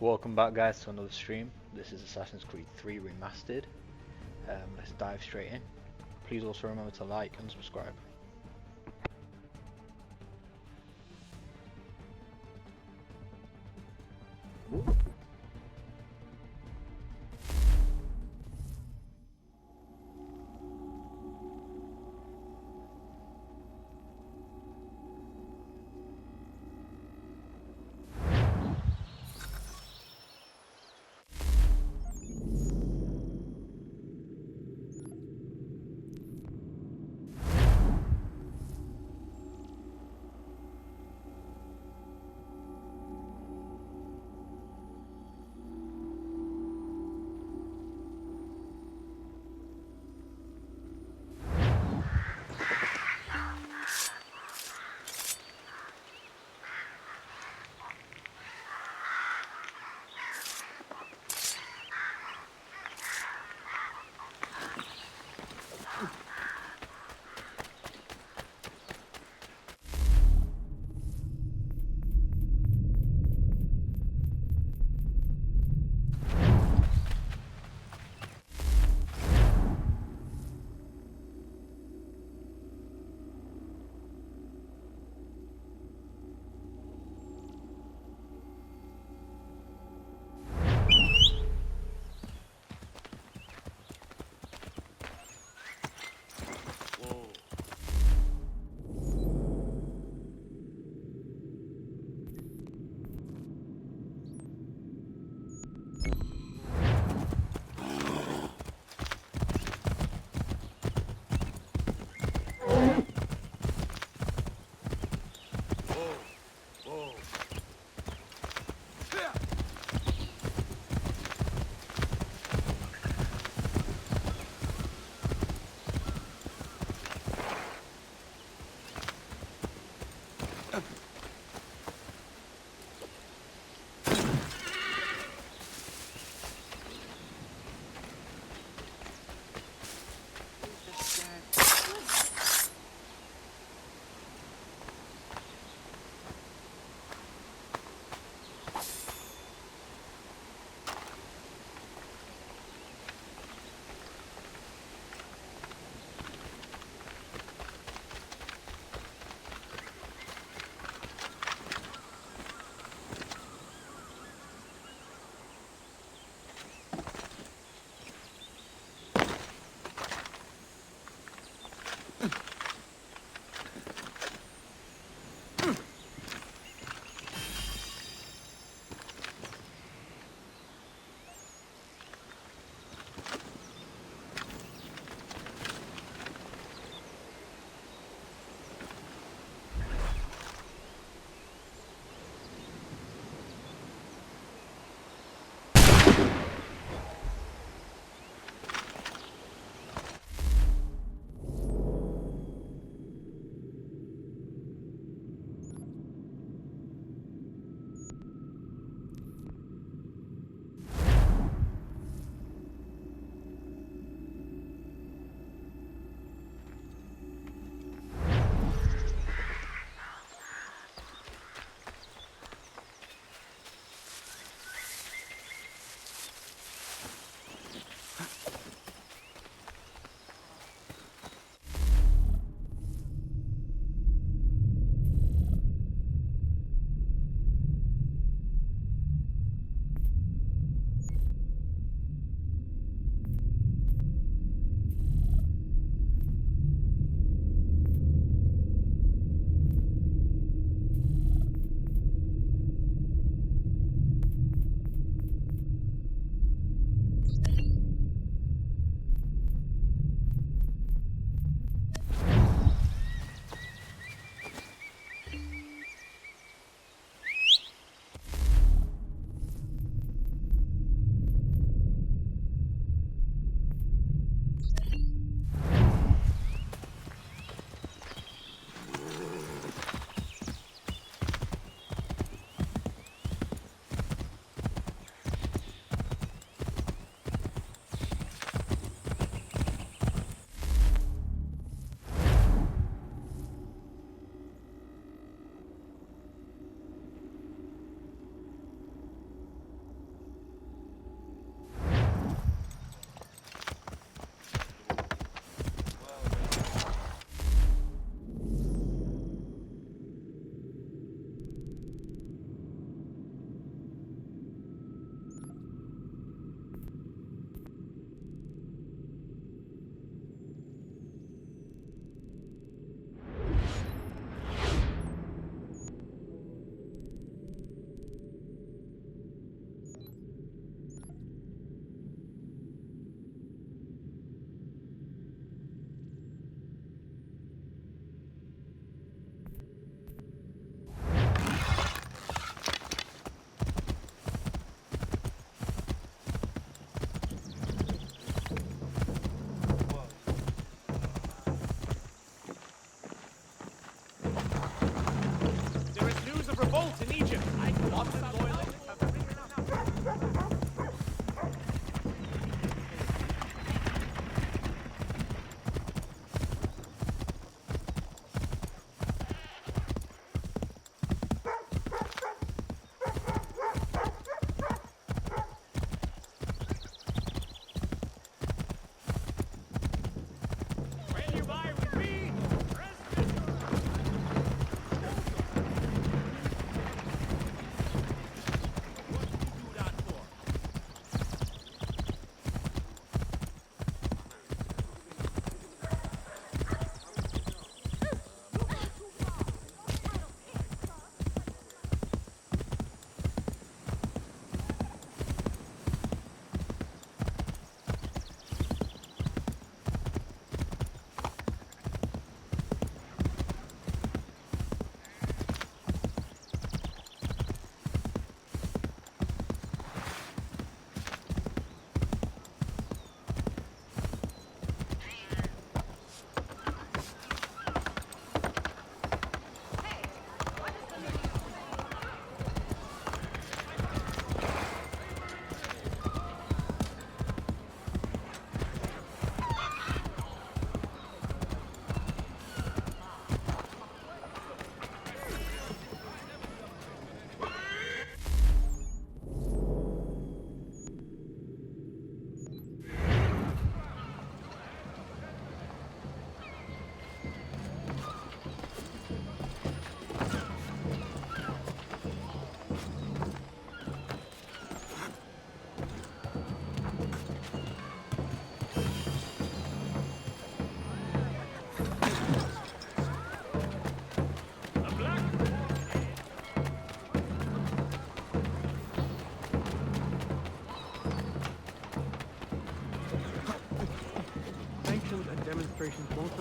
Welcome back guys to another stream. This is Assassin's Creed 3 Remastered. Let's dive straight in. Please also remember to like and subscribe.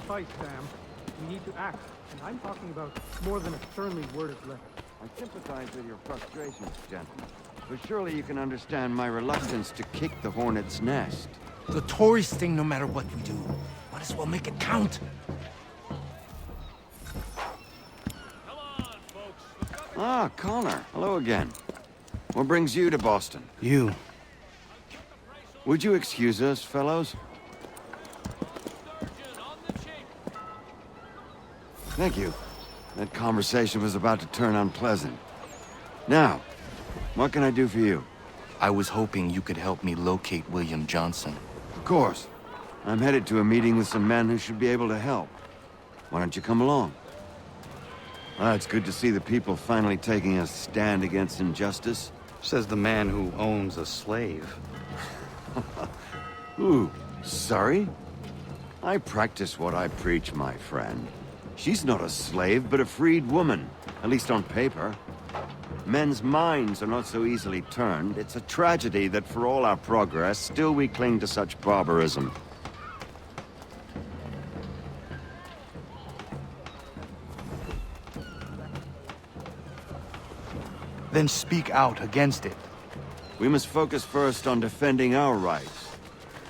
suffice, Sam. We need to act, and I'm talking about more than a sternly worded letter. I sympathize with your frustrations, gentlemen. But surely you can understand my reluctance to kick the hornet's nest. The tourist thing, no matter what we do. Might as well make it count. Ah, Connor. Hello again. What brings you to Boston? You. Would you excuse us, fellows? Thank you. That conversation was about to turn unpleasant. Now, what can I do for you? I was hoping you could help me locate William Johnson. Of course. I'm headed to a meeting with some men who should be able to help. Why don't you come along? Ah, it's good to see the people finally taking a stand against injustice. Says the man who owns a slave. Ooh, sorry? I practice what I preach, my friend. She's not a slave, but a freed woman, at least on paper. Men's minds are not so easily turned. It's a tragedy that for all our progress, still we cling to such barbarism. Then speak out against it. We must focus first on defending our rights.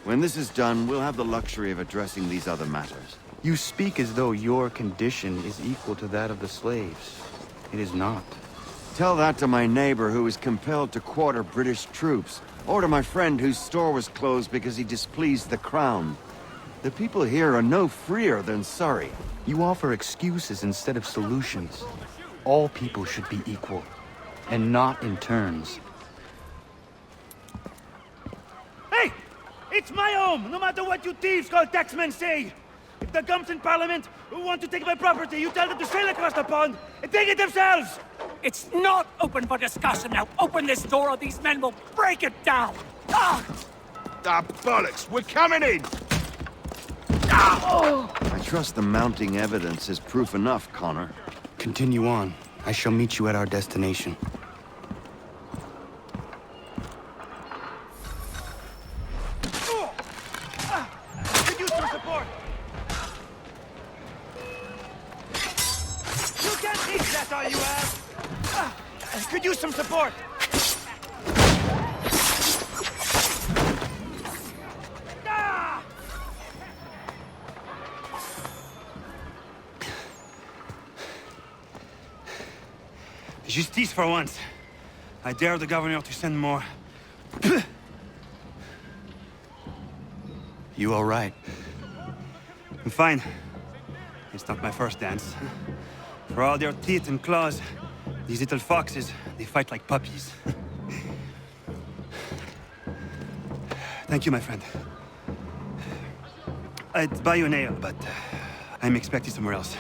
When this is done, we'll have the luxury of addressing these other matters. You speak as though your condition is equal to that of the slaves. It is not. Tell that to my neighbor who was compelled to quarter British troops, or to my friend whose store was closed because he displeased the crown. The people here are no freer than Surrey. You offer excuses instead of solutions. All people should be equal, and not in turns. Hey! It's my home, no matter what you thieves called taxmen say! If the gumps in Parliament who want to take my property, you tell them to sail across the pond and take it themselves! It's not open for discussion now. Open this door or these men will break it down. Ah! Ah, bollocks! We're coming in! I trust the mounting evidence is proof enough, Connor. Continue on. I shall meet you at our destination. Could use some support! You can't teach that all you have! Could use some support! Ah! Justice for once. I dare the governor to send more. You all right? I'm fine. It's not my first dance. For all their teeth and claws, these little foxes, they fight like puppies. Thank you, my friend. I'd buy you an ale, but I'm expected somewhere else.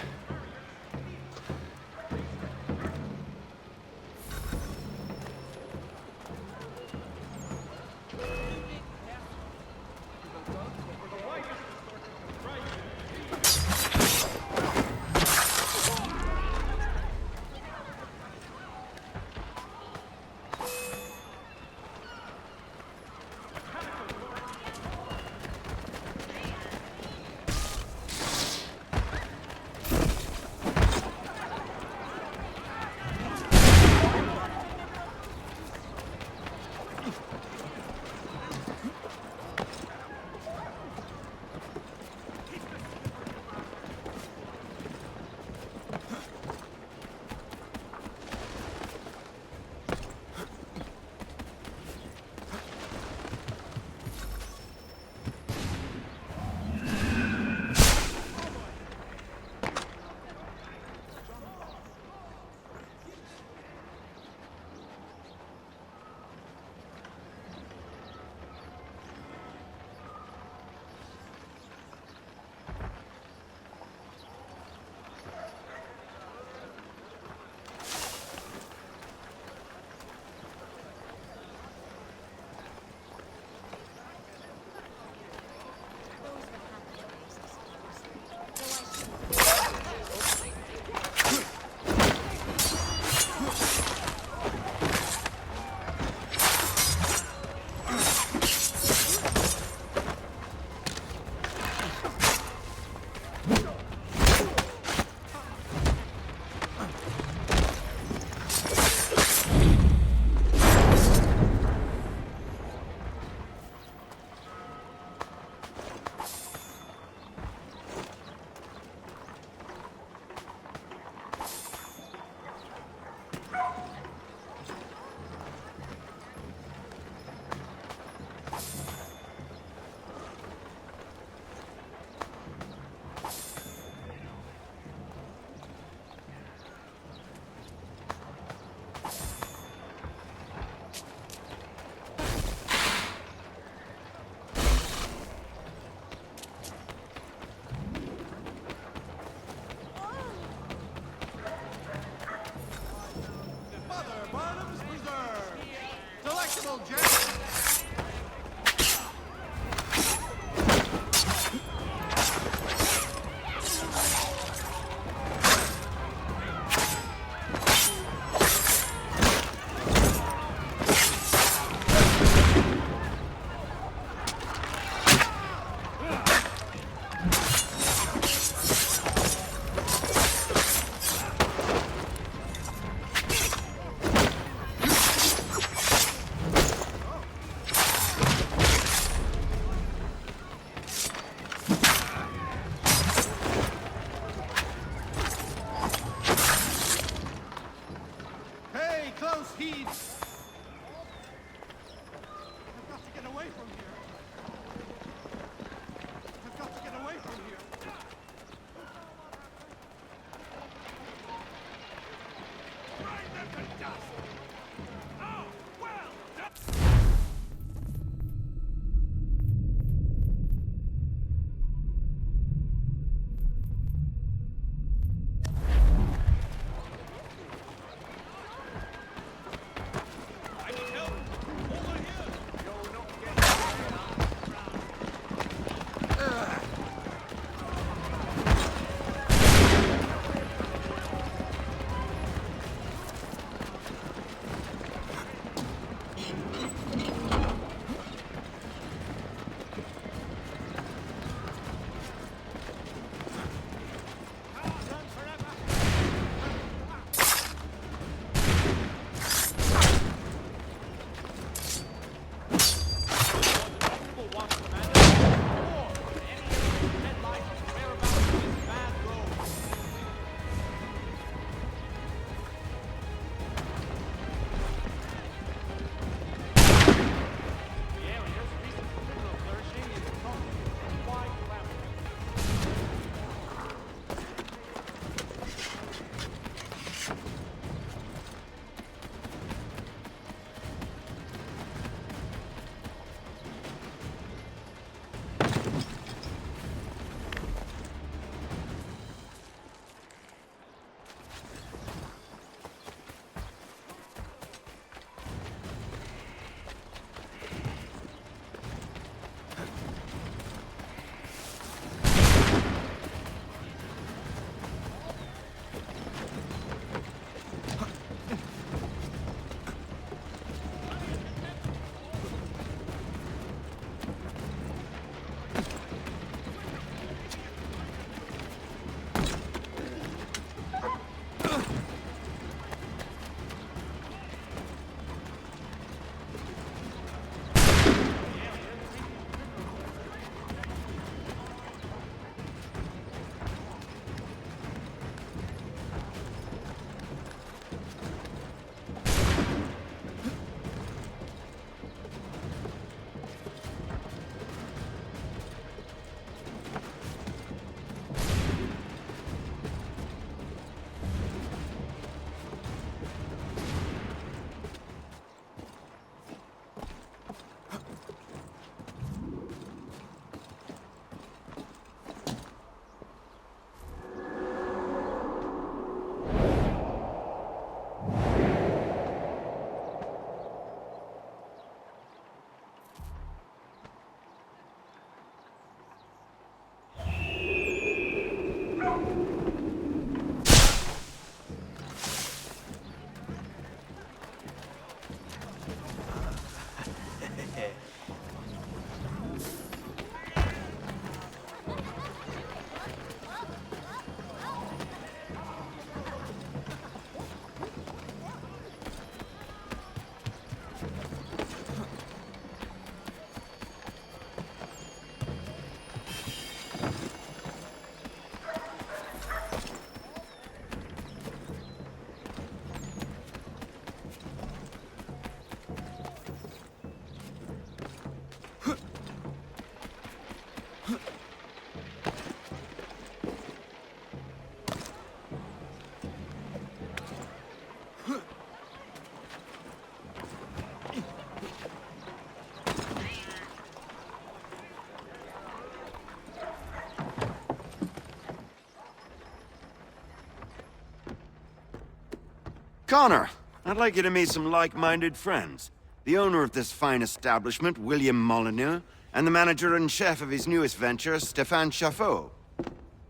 Connor, I'd like you to meet some like-minded friends. the owner of this fine establishment, William Molyneux, and the manager and chef of his newest venture, Stéphane Chaffeau.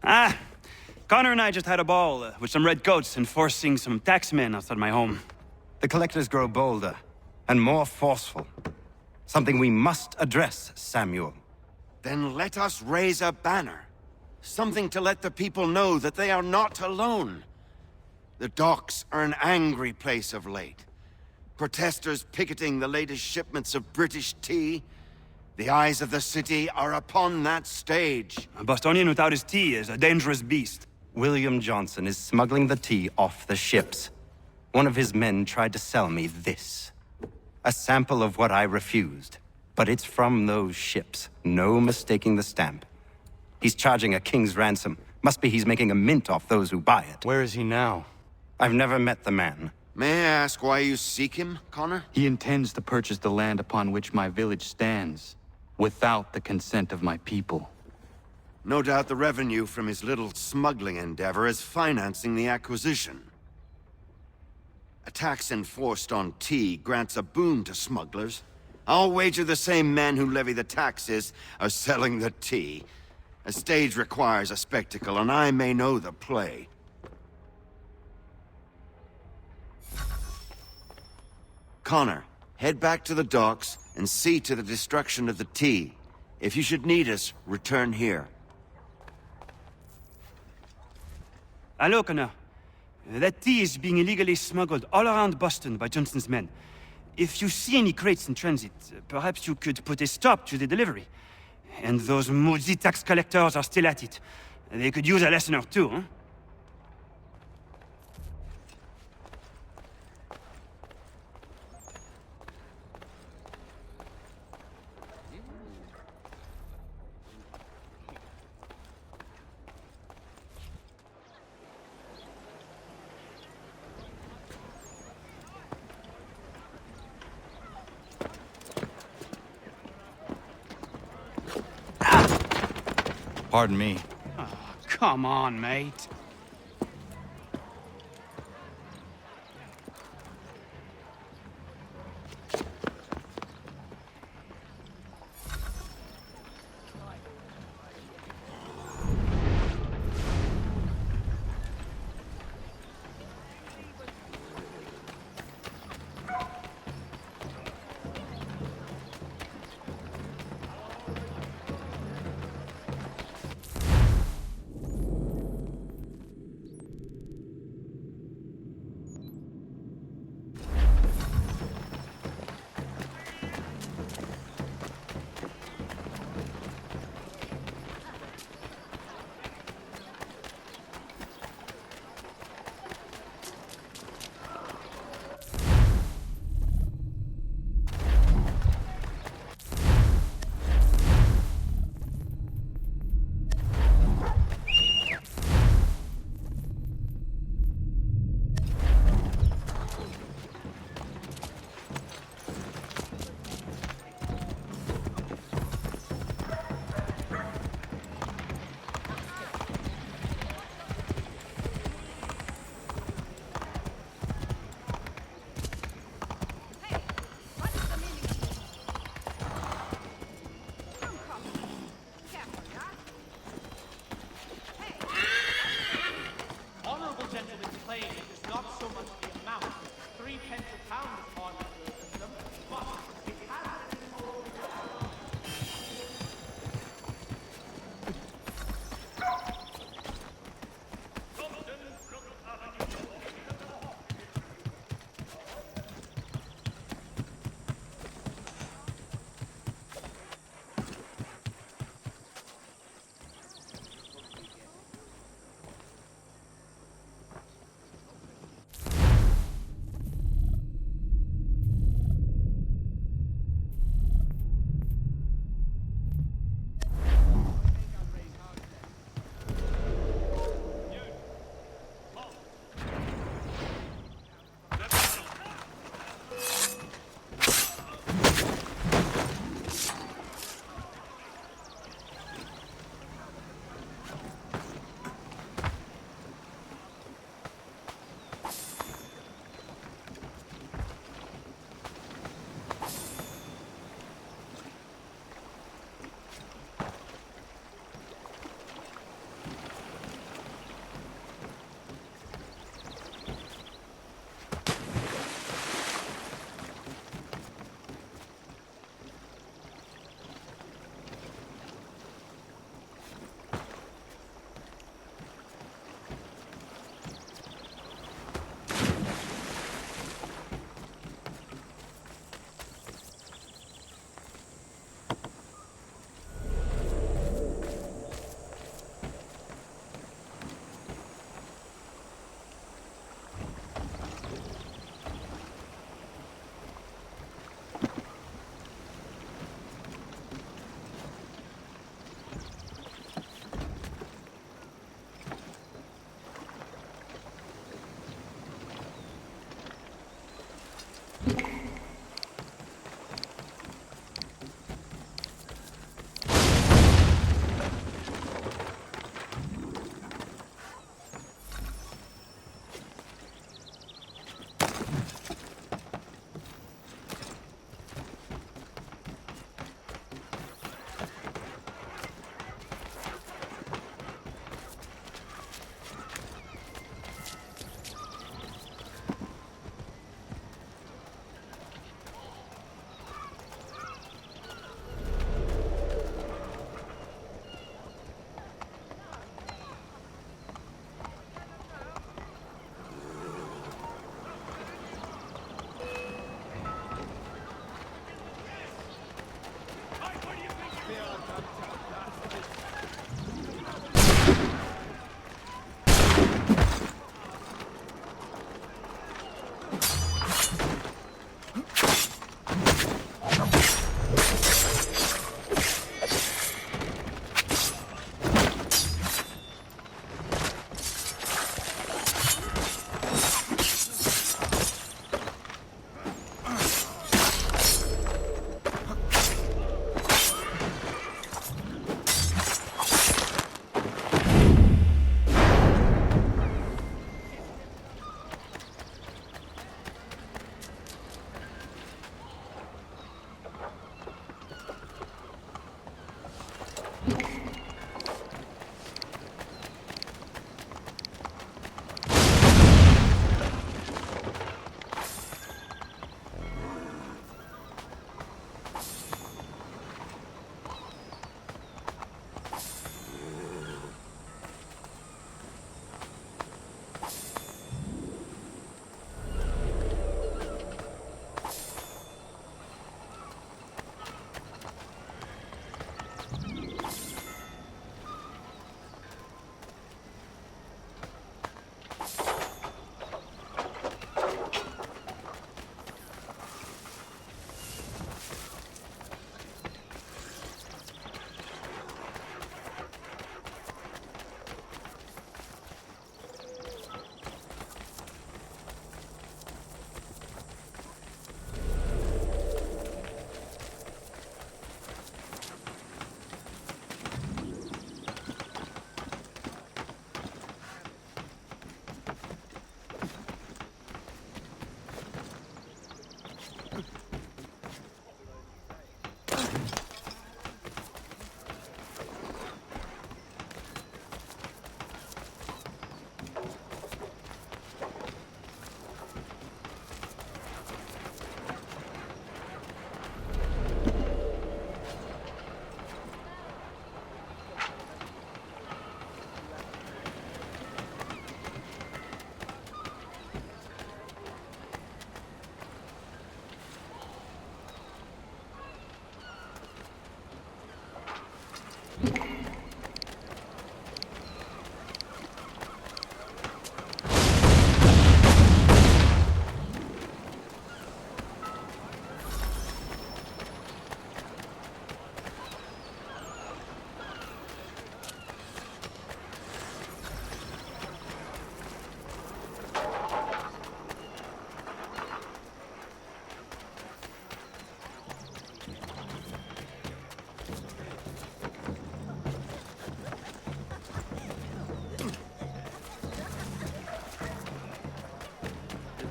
Ah, Connor and I just had a ball with some red coats enforcing some taxmen outside my home. The collectors grow bolder and more forceful. Something we must address, Samuel. Then let us raise a banner. Something to let the people know that they are not alone. The docks are an angry place of late. Protesters picketing the latest shipments of British tea. The eyes of the city are upon that stage. A Bostonian without his tea is a dangerous beast. William Johnson is smuggling the tea off the ships. One of his men tried to sell me this. A sample of what I refused. But it's from those ships. No mistaking the stamp. He's charging a king's ransom. Must be he's making a mint off those who buy it. Where is he now? I've never met the man. May I ask why you seek him, Connor? He intends to purchase the land upon which my village stands, without the consent of my people. No doubt the revenue from his little smuggling endeavor is financing the acquisition. A tax enforced on tea grants a boon to smugglers. I'll wager the same men who levy the taxes are selling the tea. A stage requires a spectacle, and I may know the play. Connor, head back to the docks and see to the destruction of the tea. If you should need us, return here. Hello, Connor. That tea is being illegally smuggled all around Boston by Johnson's men. If you see any crates in transit, perhaps you could put a stop to the delivery. And those moody tax collectors are still at it. They could use a lesson or two, huh? Pardon me. Come on, mate.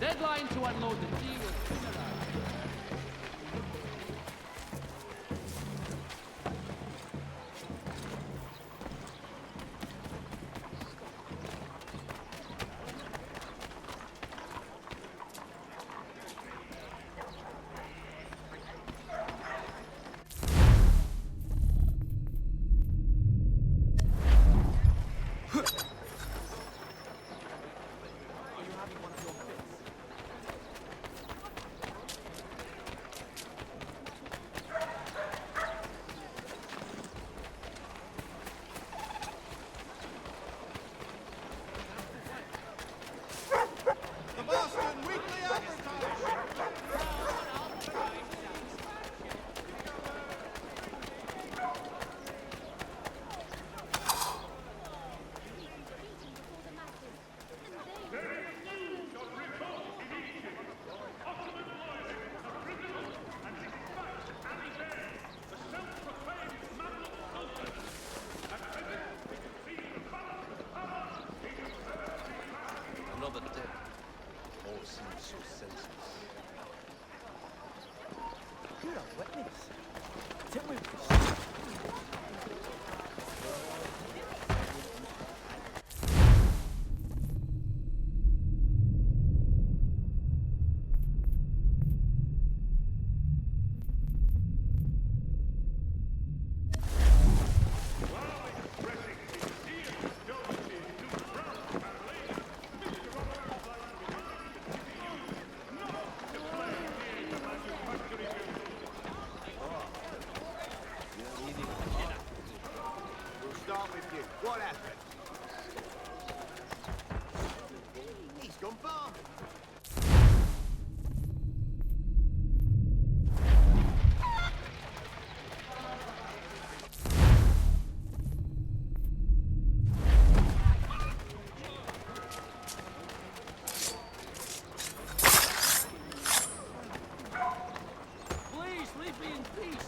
Deadline to unload the tea will soon arrive. special senses. You're a witness. Tell me. We'll start with you. What happened? He's gone far. Please, leave me in peace.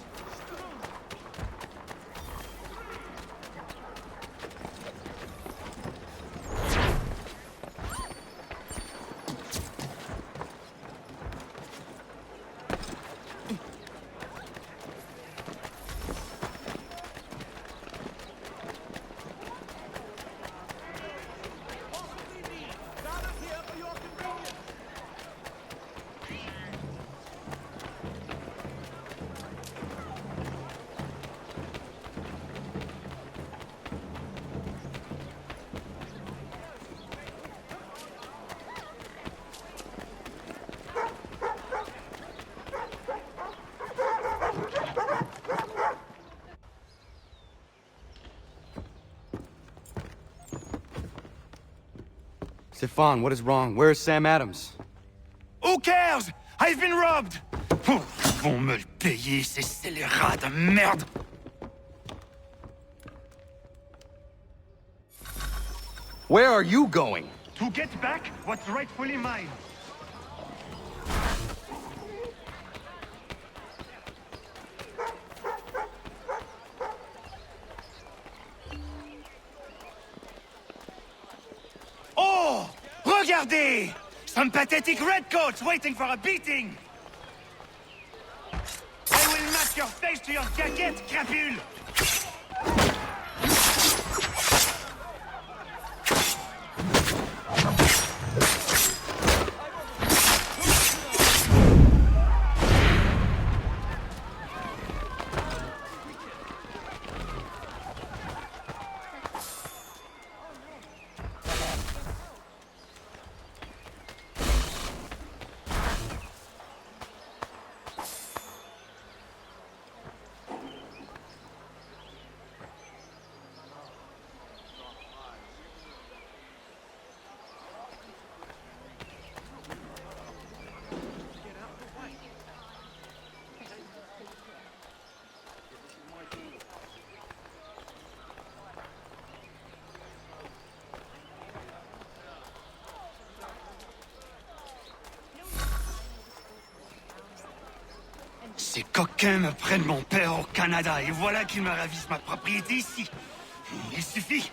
Stefan, what is wrong? Where is Sam Adams? Who cares? I've been robbed! Oh, ils vont me le payer, ces scélérats de merde! Where are you going? To get back what's rightfully mine. Oh! Regardez! Some pathetic redcoats waiting for a beating! I will match your face to your jacket, crapule! Ces coquins me prennent mon père au Canada et voilà qu'ils me ravissent ma propriété ici. Il suffit.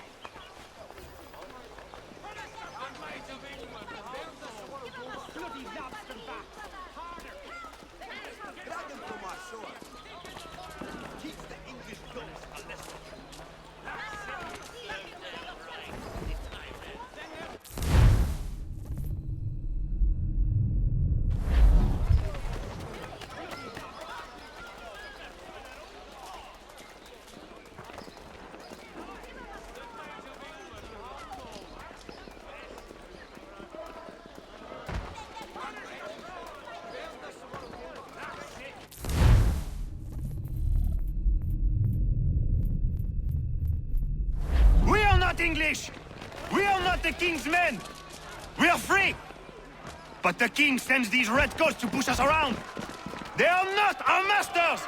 We are not English! We are not the king's men! We are free! But the king sends these redcoats to push us around! They are not our masters!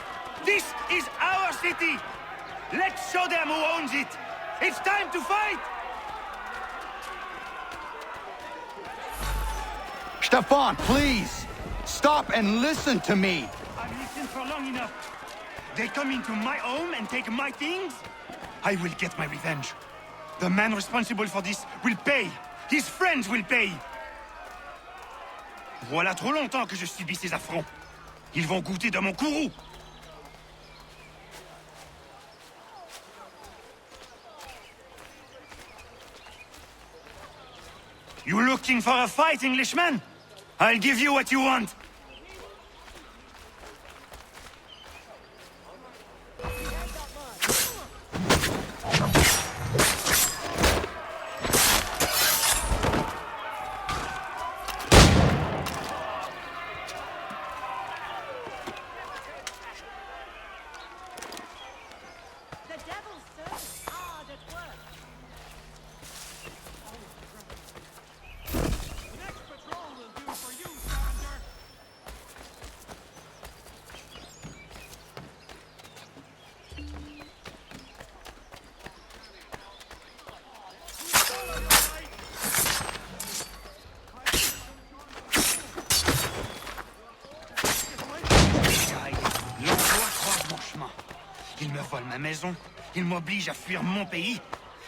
This is our city! Let's show them who owns it! It's time to fight! Stefan, please! Stop and listen to me! I've listened for long enough. They come into my home and take my things? I will get my revenge. The man responsible for this will pay. His friends will pay. Voilà trop longtemps que je subis ces affronts. Ils vont goûter de mon courroux. You looking for a fight, Englishman? I'll give you what you want. Ils me volent ma maison, ils m'obligent à fuir mon pays,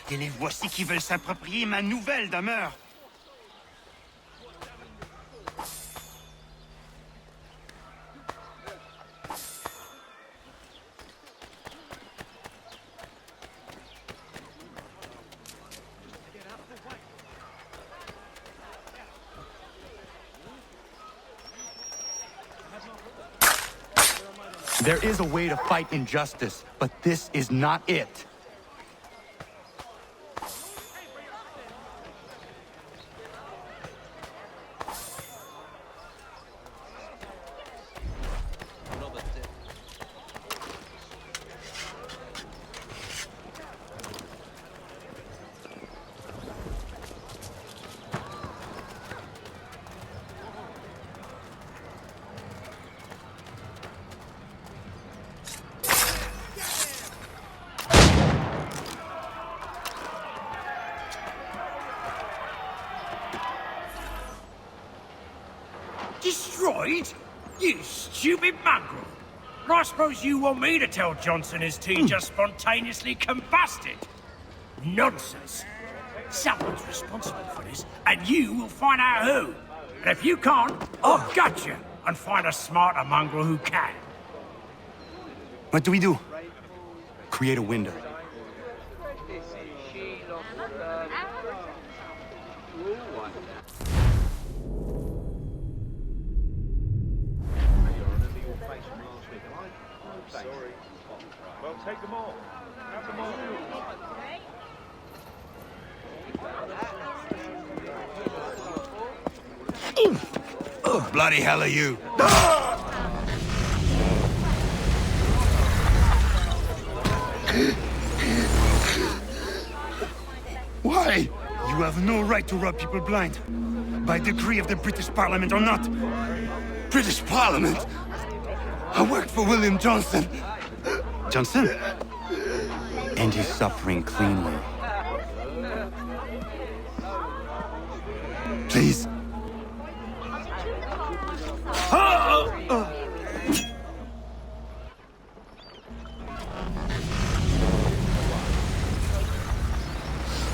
et les voici qui veulent s'approprier ma nouvelle demeure. There is a way to fight injustice, but this is not it. Destroyed? You stupid mongrel! I suppose you want me to tell Johnson his tea just spontaneously combusted? Nonsense! Someone's responsible for this, and you will find out who. And if you can't, I'll gut you and find a smarter mongrel who can. What do we do? Create a window. Well, take them all. Have them all. Bloody hell are you? Why? You have no right to rob people blind. By decree of the British Parliament or not. British Parliament? I worked for William Johnson. Johnson? End his suffering cleanly. Please.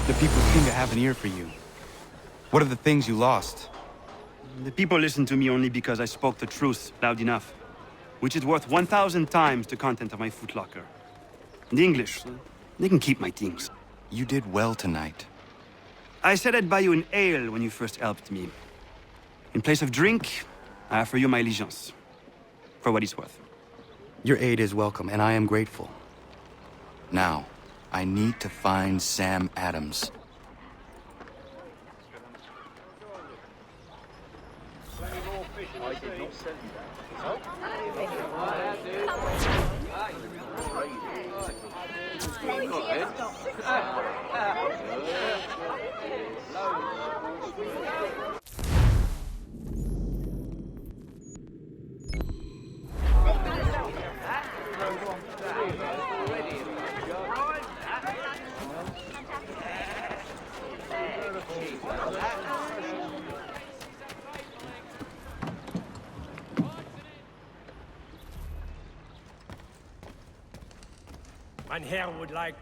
The people seem to have an ear for you. What are the things you lost? The people listen to me only because I spoke the truth loud enough, which is worth 1,000 times the content of my footlocker. The English, they can keep my things. You did well tonight. I said I'd buy you an ale when you first helped me. In place of drink, I offer you my allegiance. For what it's worth. Your aid is welcome, and I am grateful. Now, I need to find Sam Adams. Mein Herr would like...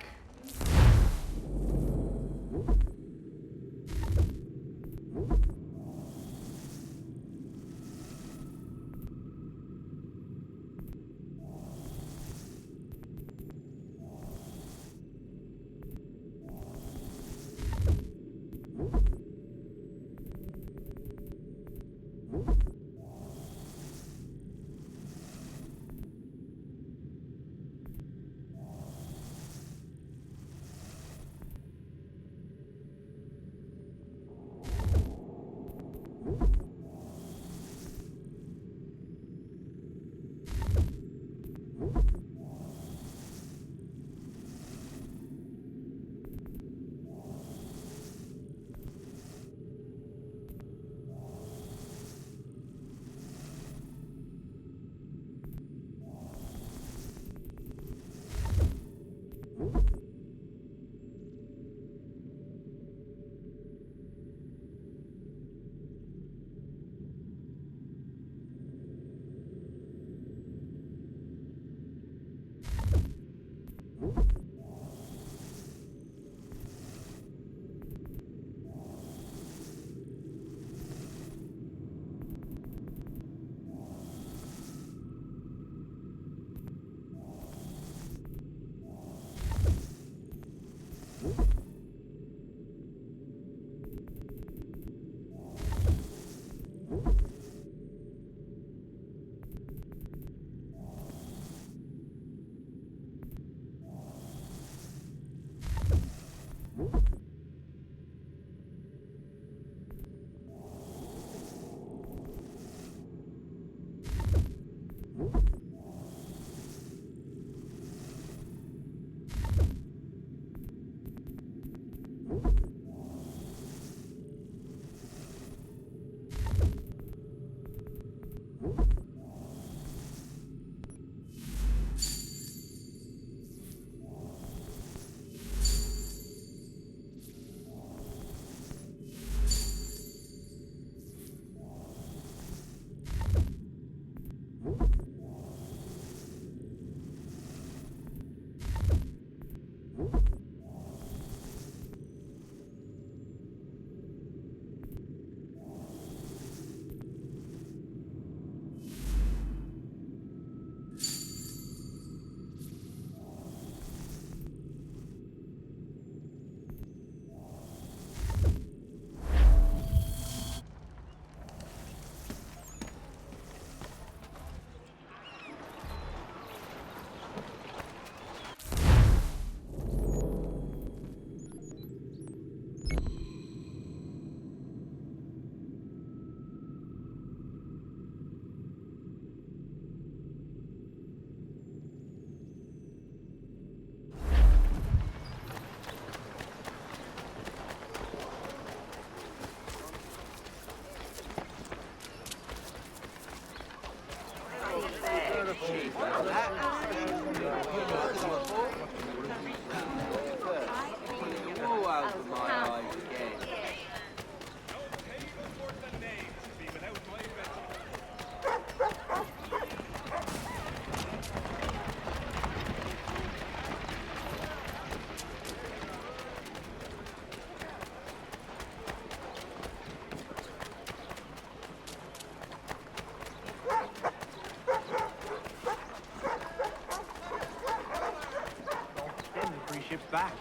Back,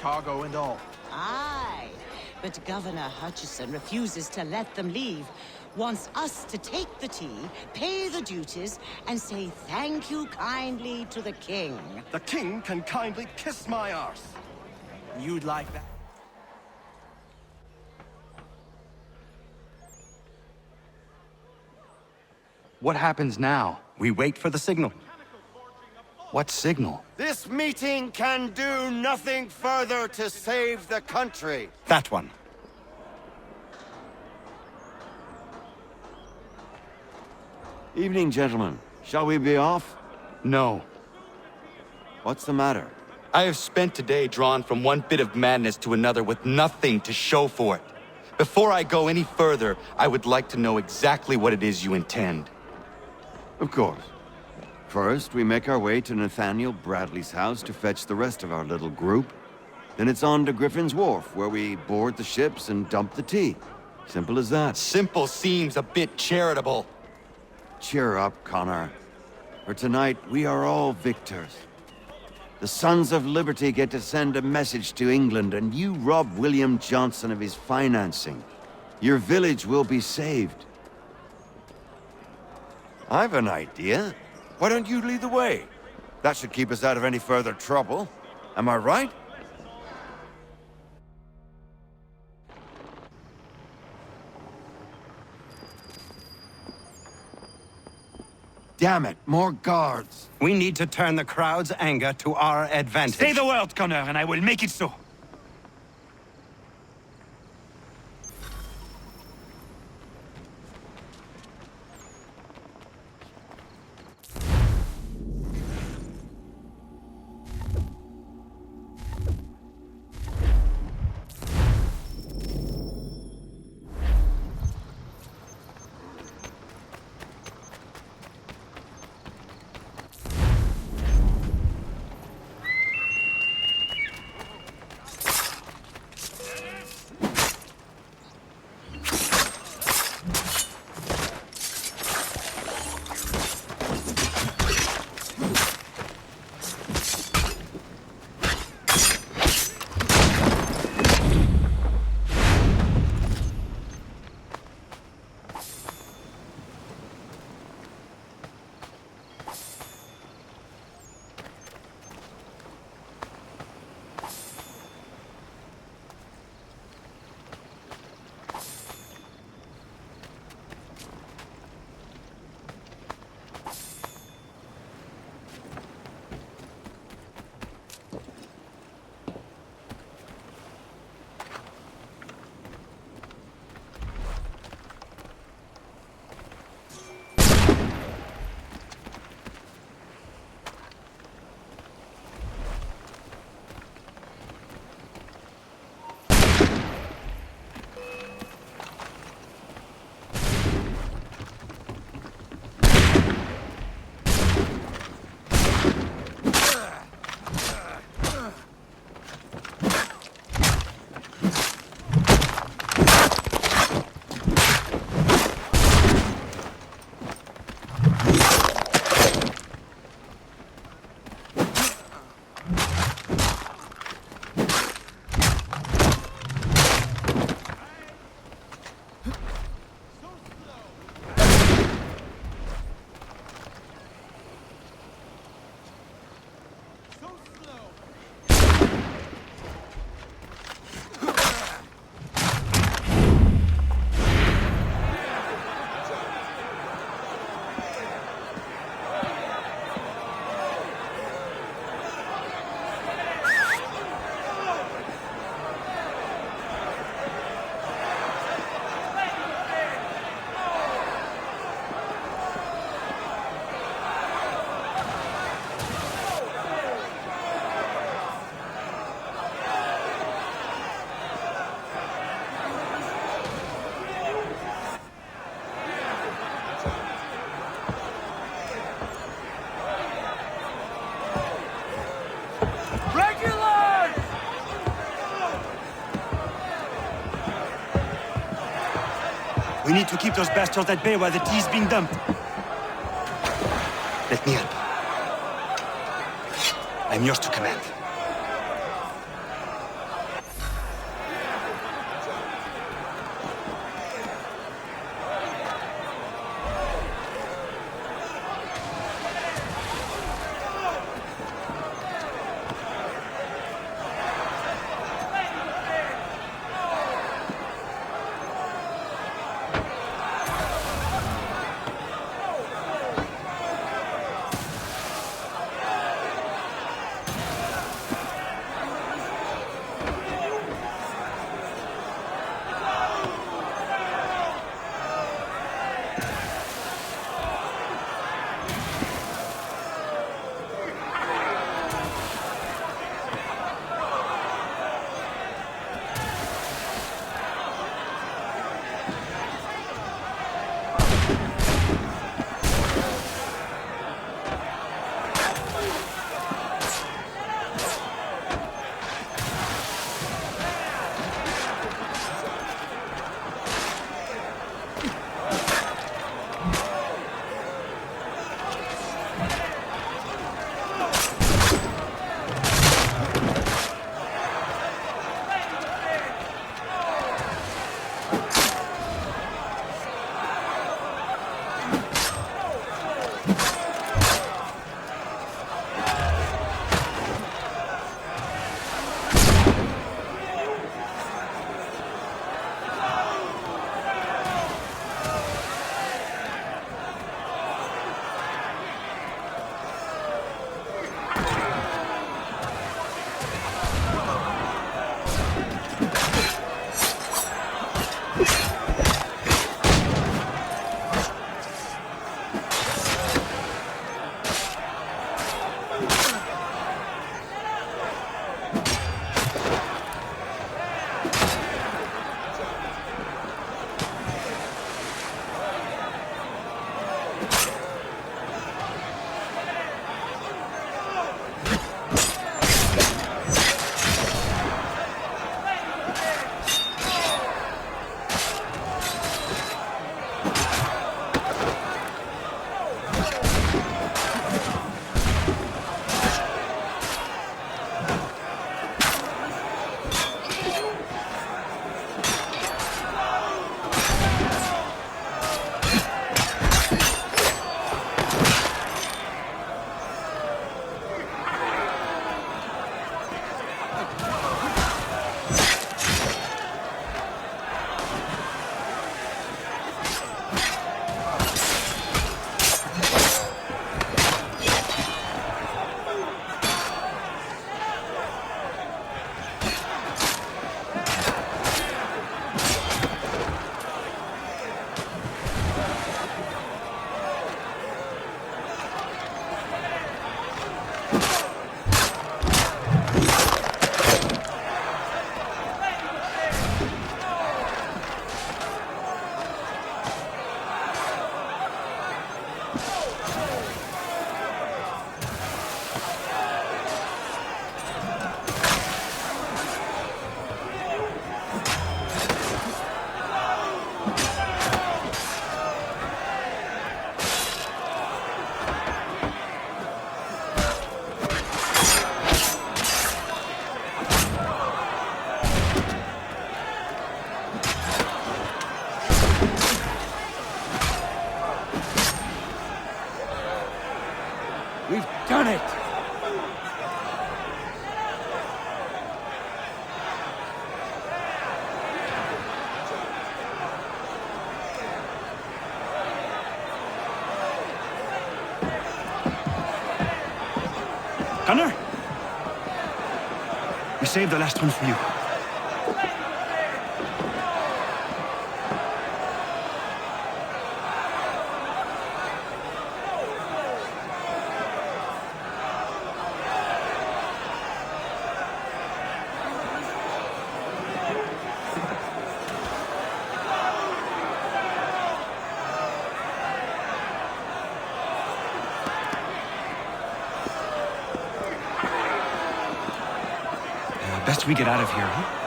cargo and all. Aye, but Governor Hutchison refuses to let them leave. Wants us to take the tea, pay the duties, and say thank you kindly to the king. The king can kindly kiss my arse. You'd like that? What happens now? We wait for the signal. What signal? This meeting can do nothing further to save the country. That one. Evening, gentlemen. Shall we be off? No. What's the matter? I have spent today drawn from one bit of madness to another with nothing to show for it. Before I go any further, I would like to know exactly what it is you intend. Of course. First, we make our way to Nathaniel Bradley's house to fetch the rest of our little group. Then it's on to Griffin's Wharf, where we board the ships and dump the tea. Simple as that. Simple seems a bit charitable. Cheer up, Connor. For tonight, we are all victors. The Sons of Liberty get to send a message to England, and you rob William Johnson of his financing. Your village will be saved. I've an idea. Why don't you lead the way? That should keep us out of any further trouble. Am I right? Damn it, more guards. We need to turn the crowd's anger to our advantage. Say the word, Connor, and I will make it so. We need to keep those bastards at bay while the tea is being dumped. Let me help. I'm yours to command. We've done it! Gunner? We saved the last one for you. Best we get out of here, huh?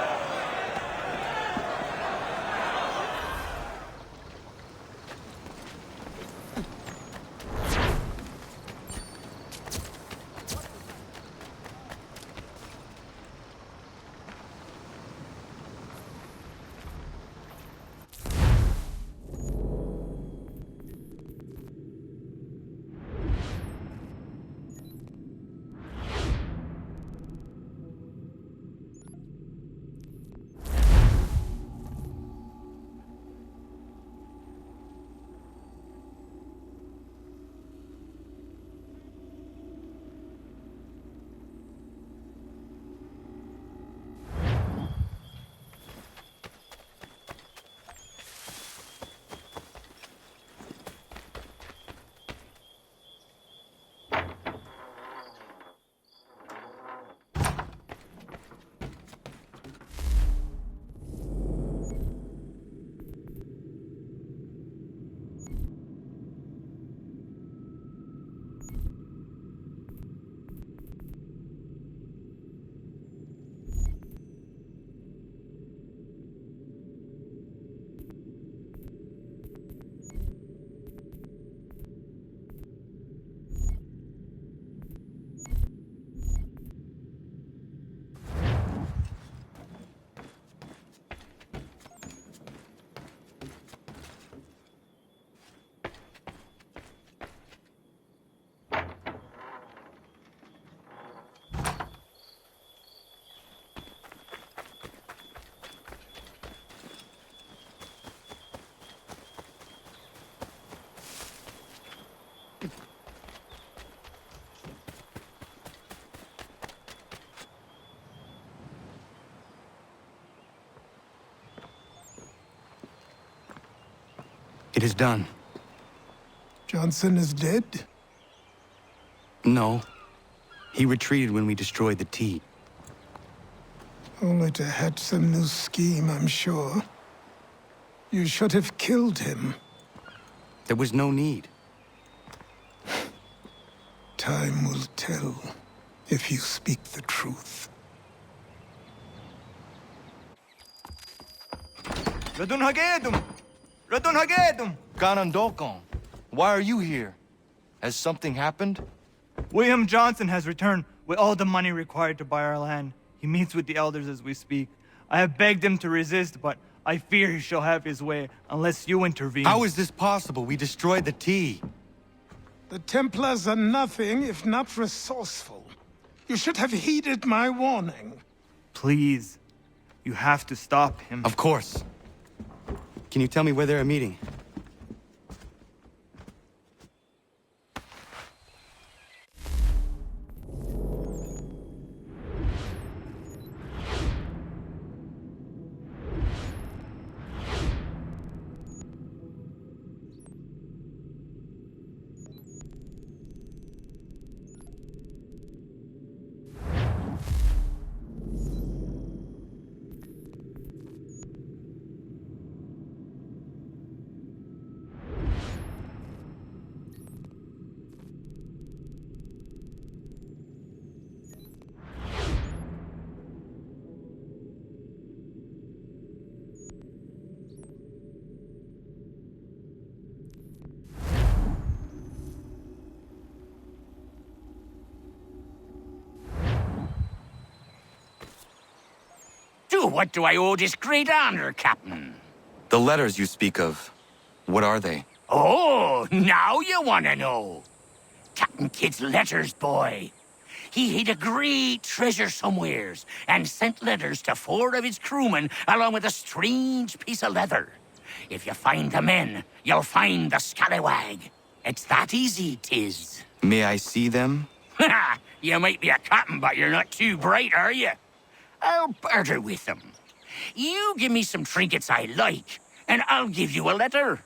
It is done. Johnson is dead? No. He retreated when we destroyed the tea. Only to hatch some new scheme, I'm sure. You should have killed him. There was no need. Time will tell if you speak the truth. Radun Hagedum! Radun Hagedum! Ganondokon, why are you here? Has something happened? William Johnson has returned with all the money required to buy our land. He meets with the elders as we speak. I have begged him to resist, but I fear he shall have his way unless you intervene. How is this possible? We destroyed the tea. The Templars are nothing if not resourceful. You should have heeded my warning. Please, you have to stop him. Of course. Can you tell me where they're meeting? What do I owe this great honor, Captain? The letters you speak of, what are they? Oh, now you want to know. Captain Kidd's letters, boy. He hid a great treasure somewheres and sent letters to 4 of his crewmen along with a strange piece of leather. If you find the men, you'll find the scallywag. It's that easy, 'tis. May I see them? You might be a captain, but you're not too bright, are you? I'll barter with them. You give me some trinkets I like, and I'll give you a letter.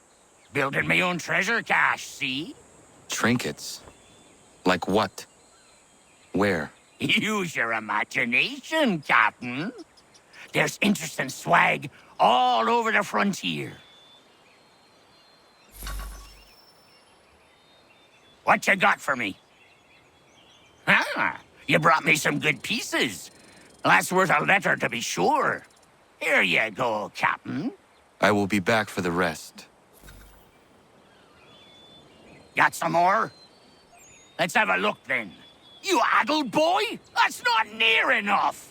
Building my own treasure cache, see? Trinkets? Like what? Where? Use your imagination, Captain. There's interesting swag all over the frontier. What you got for me? Ah, you brought me some good pieces. That's worth a letter to be sure. Here you go, Captain. I will be back for the rest. Got some more? Let's have a look then. You addled boy? That's not near enough.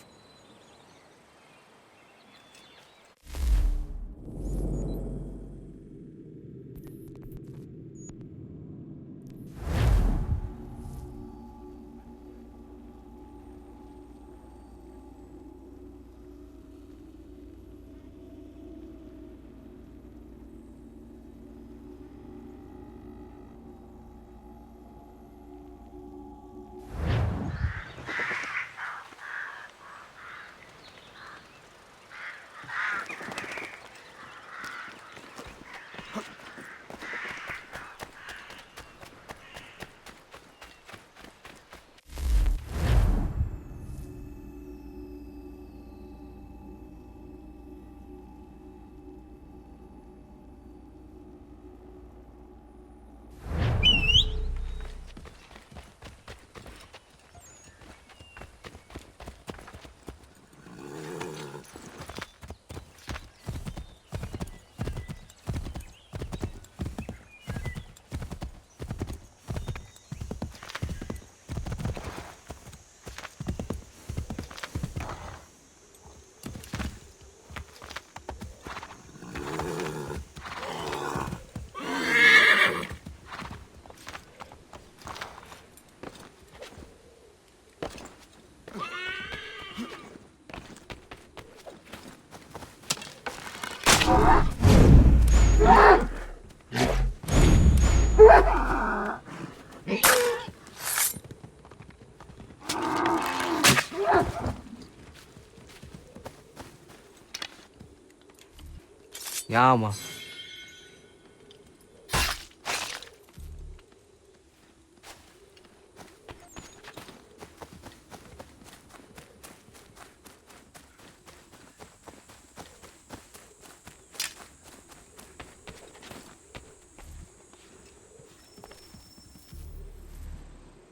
Ja, man.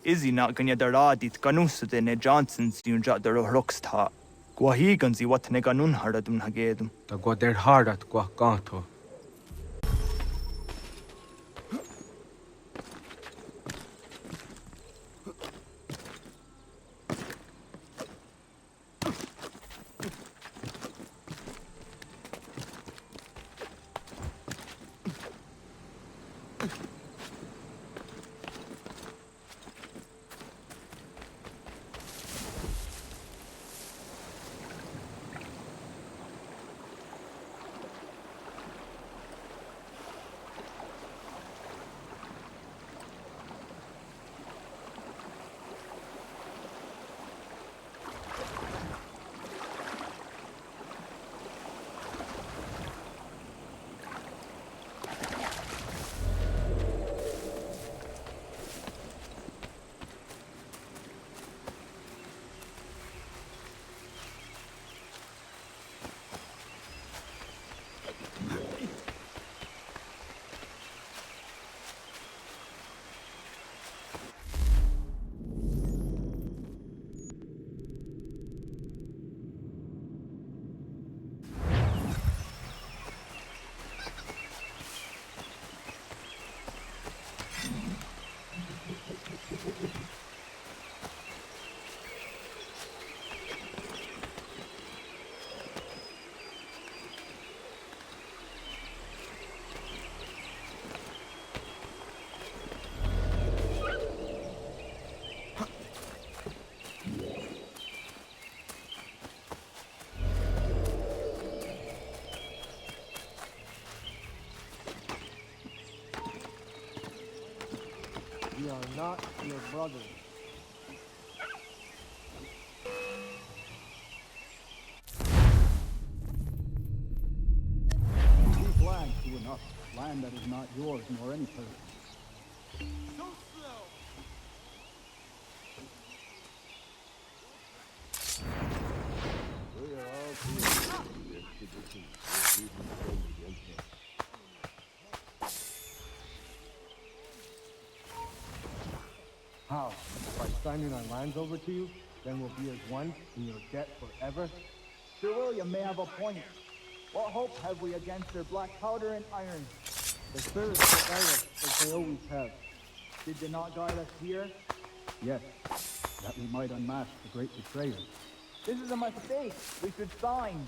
Izzy not gonna daradit ganusade ne Johnsons yun jat der rocksta. Guahiganzi what ne ganun haradum hagedum. Da gwa der hardat gwa ganto. We are not your brothers. Leave land to enough. Land that is not yours nor any person. So slow! We are all here. The expedition will be defended against us. How? By signing our lands over to you? Then we'll be as one in your debt forever? Sir William may have a point. What hope have we against their black powder and iron? The spirits will guide us as they always have. Did they not guide us here? Yes, that we might unmask the great betrayer. This is a mistake. We should sign.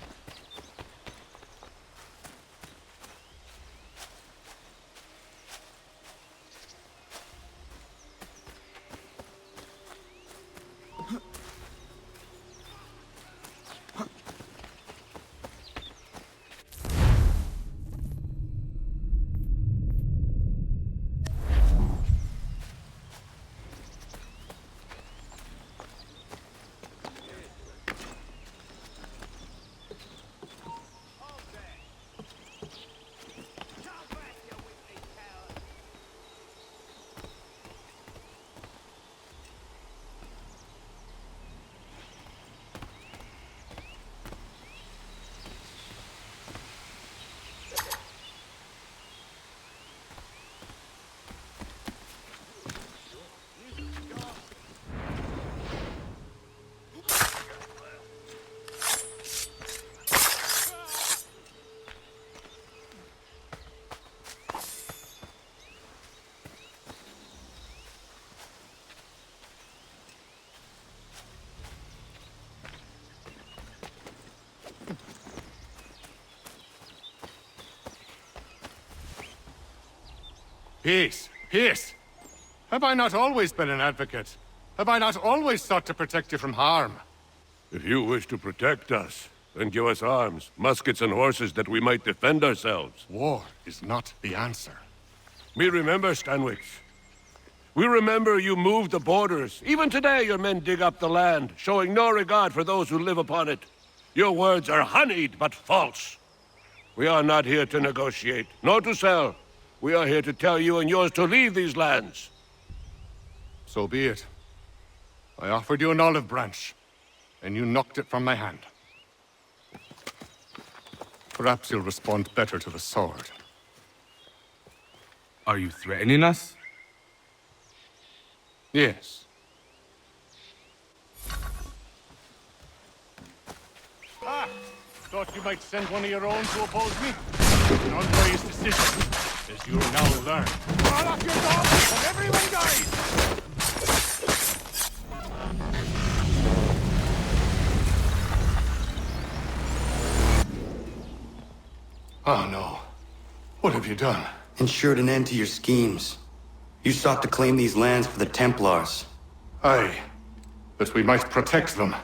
Peace! Peace! Have I not always been an advocate? Have I not always sought to protect you from harm? If you wish to protect us, then give us arms, muskets and horses that we might defend ourselves. War is not the answer. We remember, Stanwix. We remember you moved the borders. Even today your men dig up the land, showing no regard for those who live upon it. Your words are honeyed, but false. We are not here to negotiate, nor to sell. We are here to tell you and yours to leave these lands. So be it. I offered you an olive branch, and you knocked it from my hand. Perhaps you'll respond better to the sword. Are you threatening us? Yes. Thought you might send one of your own to oppose me? An unwise decision, as you'll now learn. Call off your dogs and everyone dies! Oh no. What have you done? Ensured an end to your schemes. You sought to claim these lands for the Templars. Aye, that we might protect them.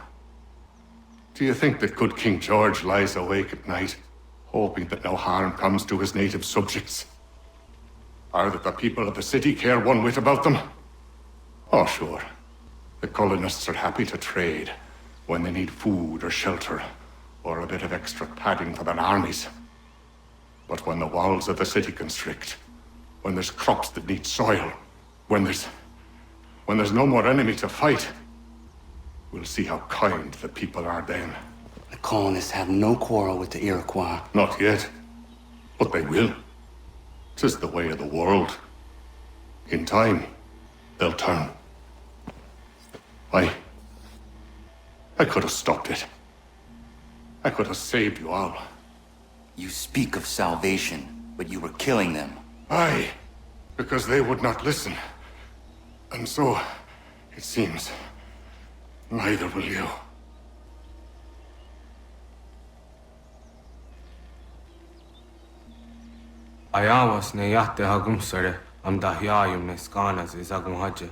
Do you think that good King George lies awake at night, hoping that no harm comes to his native subjects? Or that the people of the city care one whit about them? Oh, sure. The colonists are happy to trade when they need food or shelter, or a bit of extra padding for their armies. But when the walls of the city constrict, when there's crops that need soil, when there's no more enemy to fight, we'll see how kind the people are then. The colonists have no quarrel with the Iroquois. Not yet, but they will. 'Tis the way of the world. In time, they'll turn. I could have stopped it. I could have saved you all. You speak of salvation, but you were killing them. Aye, because they would not listen. And so, it seems, neither will you. Ayawas ne yahte hagum sare am dahyayum ne skanas izagum haje.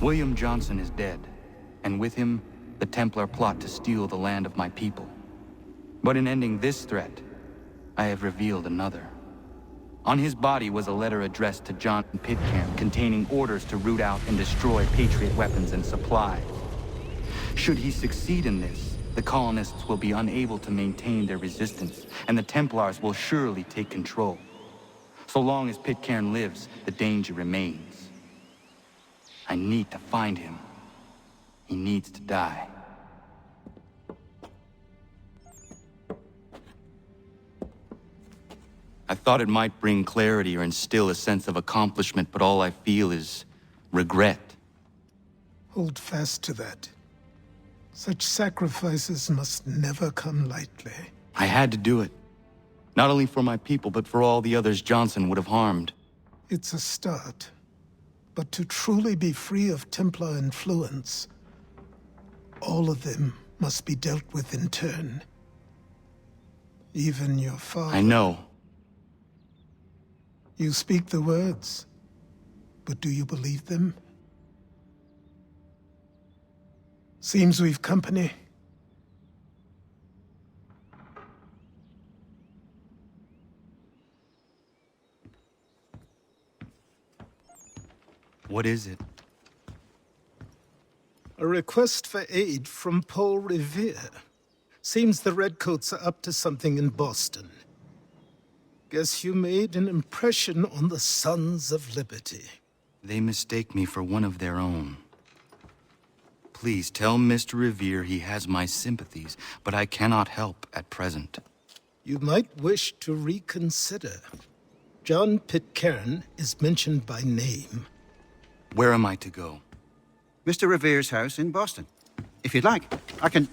William Johnson is dead, and with him, the Templar plot to steal the land of my people. But in ending this threat, I have revealed another. On his body was a letter addressed to John Pitcairn containing orders to root out and destroy Patriot weapons and supplies. Should he succeed in this, the colonists will be unable to maintain their resistance, and the Templars will surely take control. So long as Pitcairn lives, the danger remains. I need to find him. He needs to die. I thought it might bring clarity or instill a sense of accomplishment, but all I feel is regret. Hold fast to that. Such sacrifices must never come lightly. I had to do it. Not only for my people, but for all the others Johnson would have harmed. It's a start. But to truly be free of Templar influence, all of them must be dealt with in turn. Even your father. I know. You speak the words, but do you believe them? Seems we've company. What is it? A request for aid from Paul Revere. Seems the Redcoats are up to something in Boston. Guess you made an impression on the Sons of Liberty. They mistake me for one of their own. Please tell Mr. Revere he has my sympathies, but I cannot help at present. You might wish to reconsider. John Pitcairn is mentioned by name. Where am I to go? Mr. Revere's house in Boston. If you'd like, I can...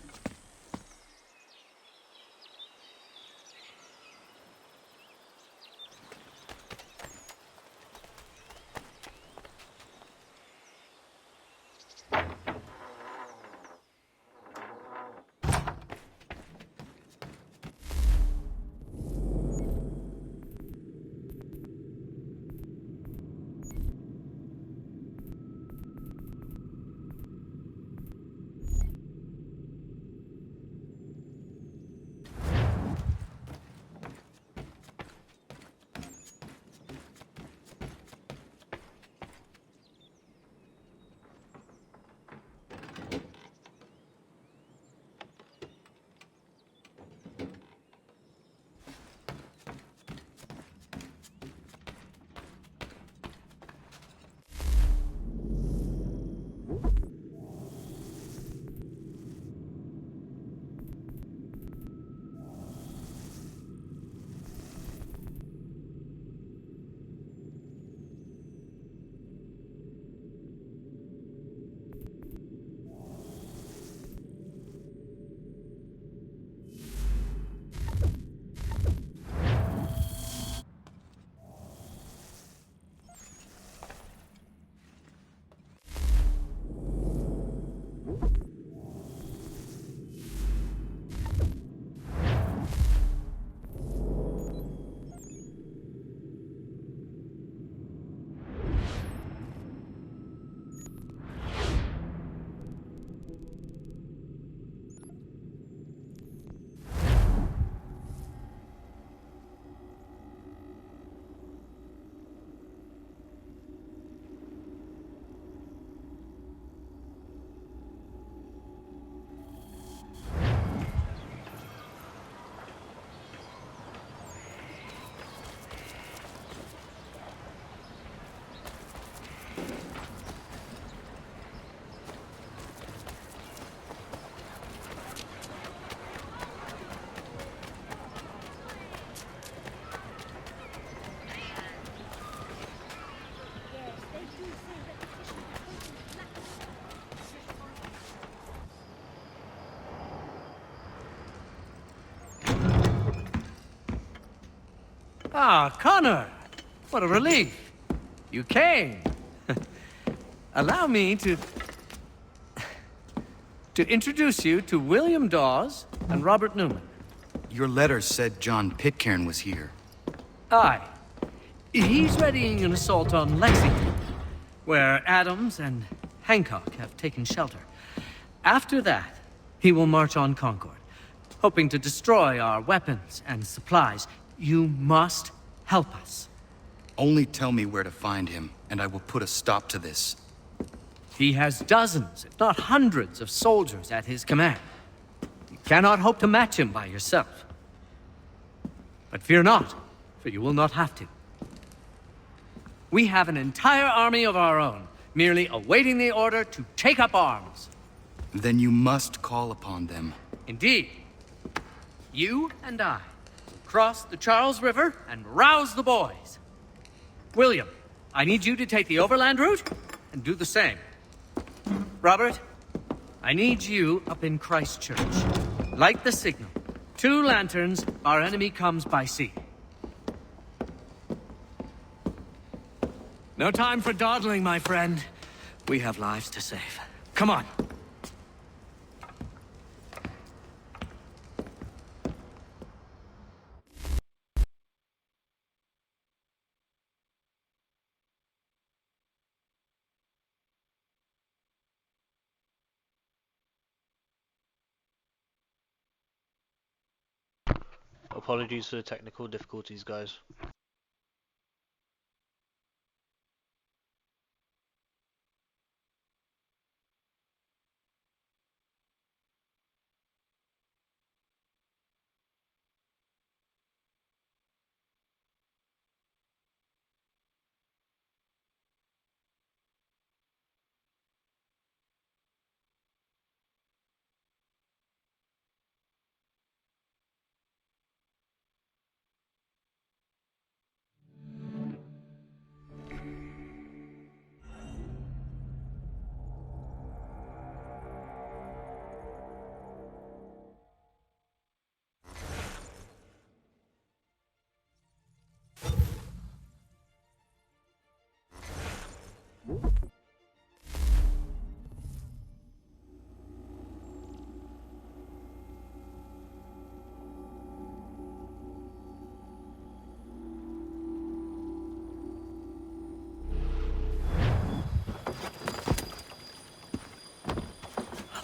Ah, Connor! What a relief! You came! Allow me to introduce you to William Dawes and Robert Newman. Your letter said John Pitcairn was here. Aye. He's readying an assault on Lexington, where Adams and Hancock have taken shelter. After that, he will march on Concord, hoping to destroy our weapons and supplies. You must help us. Only tell me where to find him, and I will put a stop to this. He has dozens, if not hundreds, of soldiers at his command. You cannot hope to match him by yourself. But fear not, for you will not have to. We have an entire army of our own, merely awaiting the order to take up arms. Then you must call upon them. Indeed. You and I will cross the Charles River and rouse the boys. William, I need you to take the overland route and do the same. Robert, I need you up in Christchurch. Light the signal. 2 lanterns, our enemy comes by sea. No time for dawdling, my friend. We have lives to save. Come on. Apologies for the technical difficulties, guys.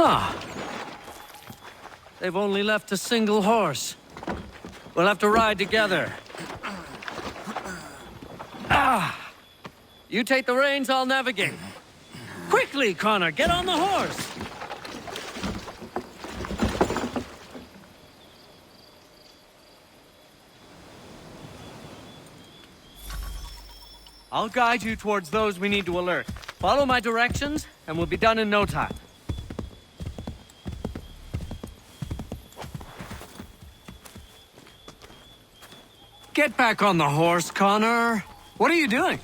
Ah. They've only left a single horse. We'll have to ride together. Ah! You take the reins, I'll navigate. Quickly, Connor, get on the horse! I'll guide you towards those we need to alert. Follow my directions, and we'll be done in no time. Get back on the horse, Connor. What are you doing?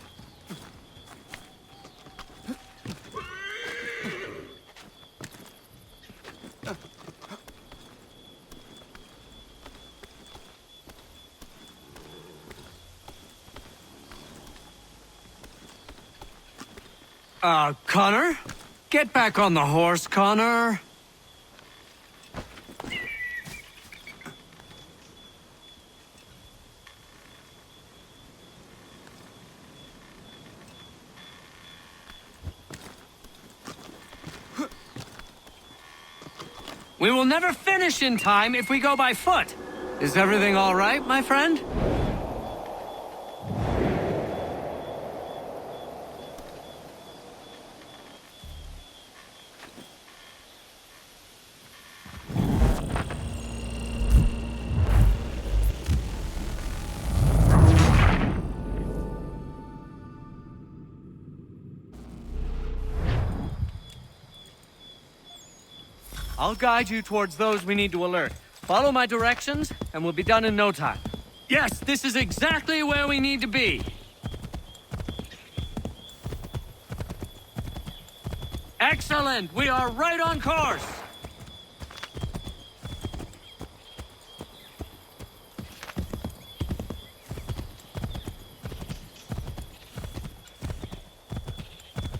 Connor? Get back on the horse, Connor. We will never finish in time if we go by foot. Is everything all right, my friend? I'll guide you towards those we need to alert. Follow my directions, and we'll be done in no time. Yes, this is exactly where we need to be. Excellent! We are right on course!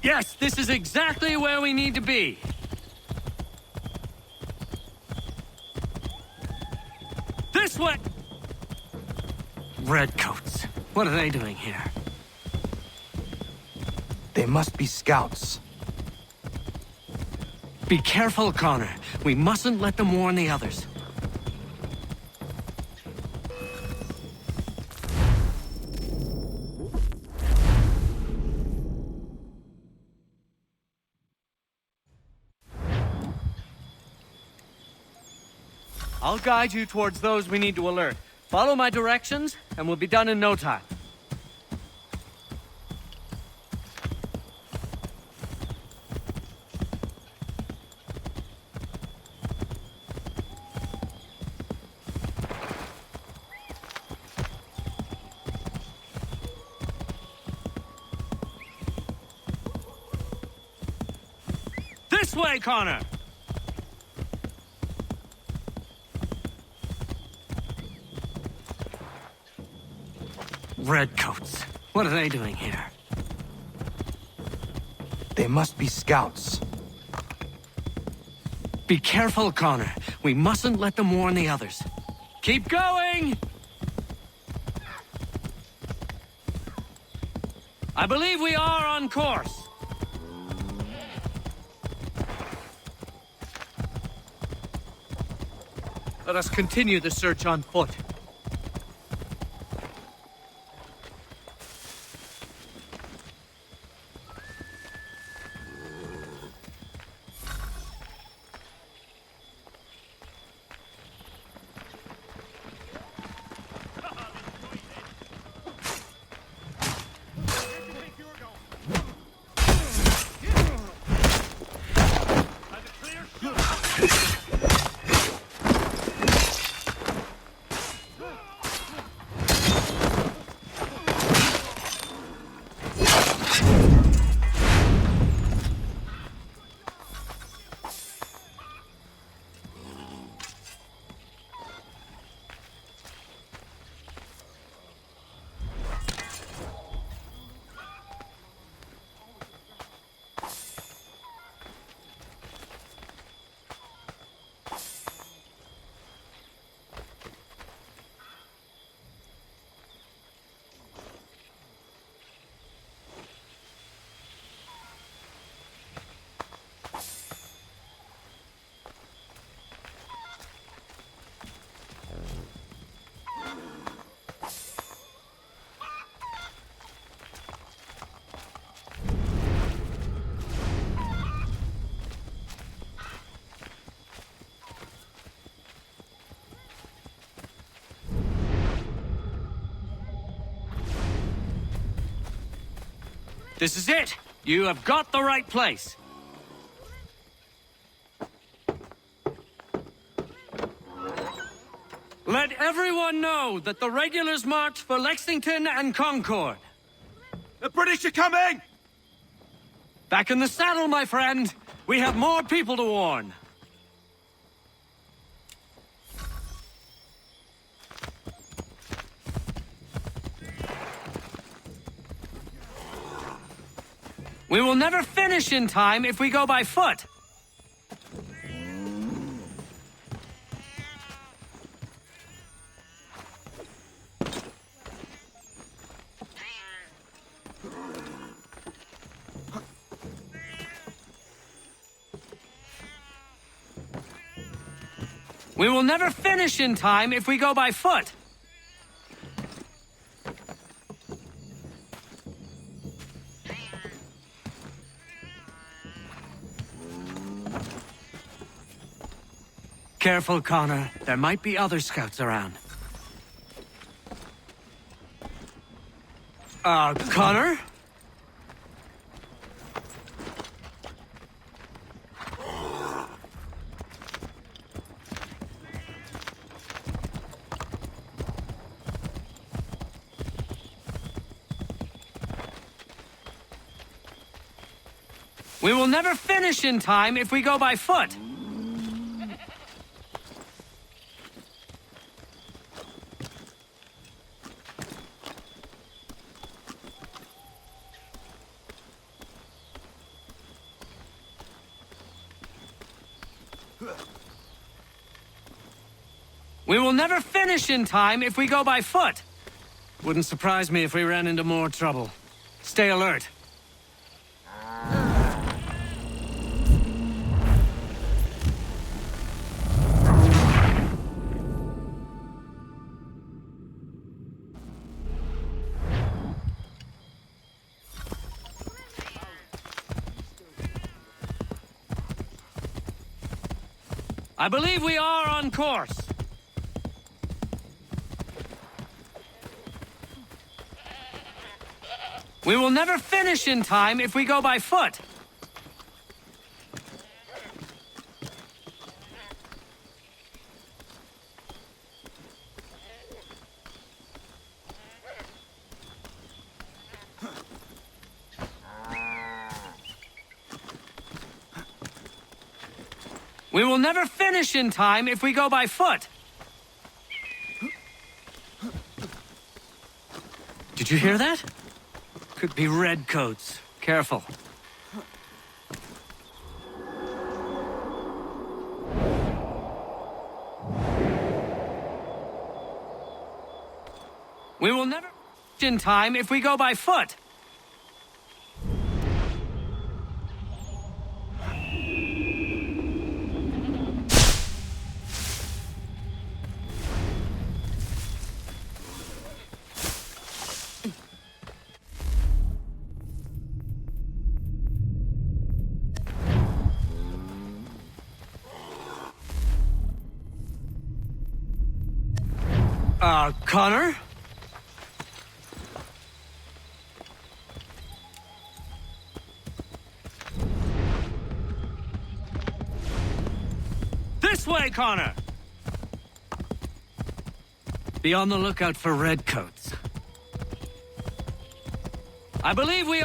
Yes, this is exactly where we need to be. This way! Redcoats. What are they doing here? They must be scouts. Be careful, Connor. We mustn't let them warn the others. I'll guide you towards those we need to alert. Follow my directions, and we'll be done in no time. This way, Connor! Redcoats. What are they doing here? They must be scouts. Be careful, Connor. We mustn't let them warn the others. Keep going! I believe we are on course. Let us continue the search on foot. This is it! You have got the right place! Let everyone know that the regulars marched for Lexington and Concord. The British are coming! Back in the saddle, my friend! We have more people to warn. We will never finish in time if we go by foot. We will never finish in time if we go by foot. Careful, Connor. There might be other scouts around. Connor? We will never finish in time if we go by foot. We will never finish in time if we go by foot. Wouldn't surprise me if we ran into more trouble. Stay alert. I believe we are on course. We will never finish in time if we go by foot. We will never finish in time if we go by foot. Did you hear that? Could be redcoats. Careful. We will never finish in time if we go by foot. Connor? This way, Connor! Be on the lookout for redcoats. I believe we...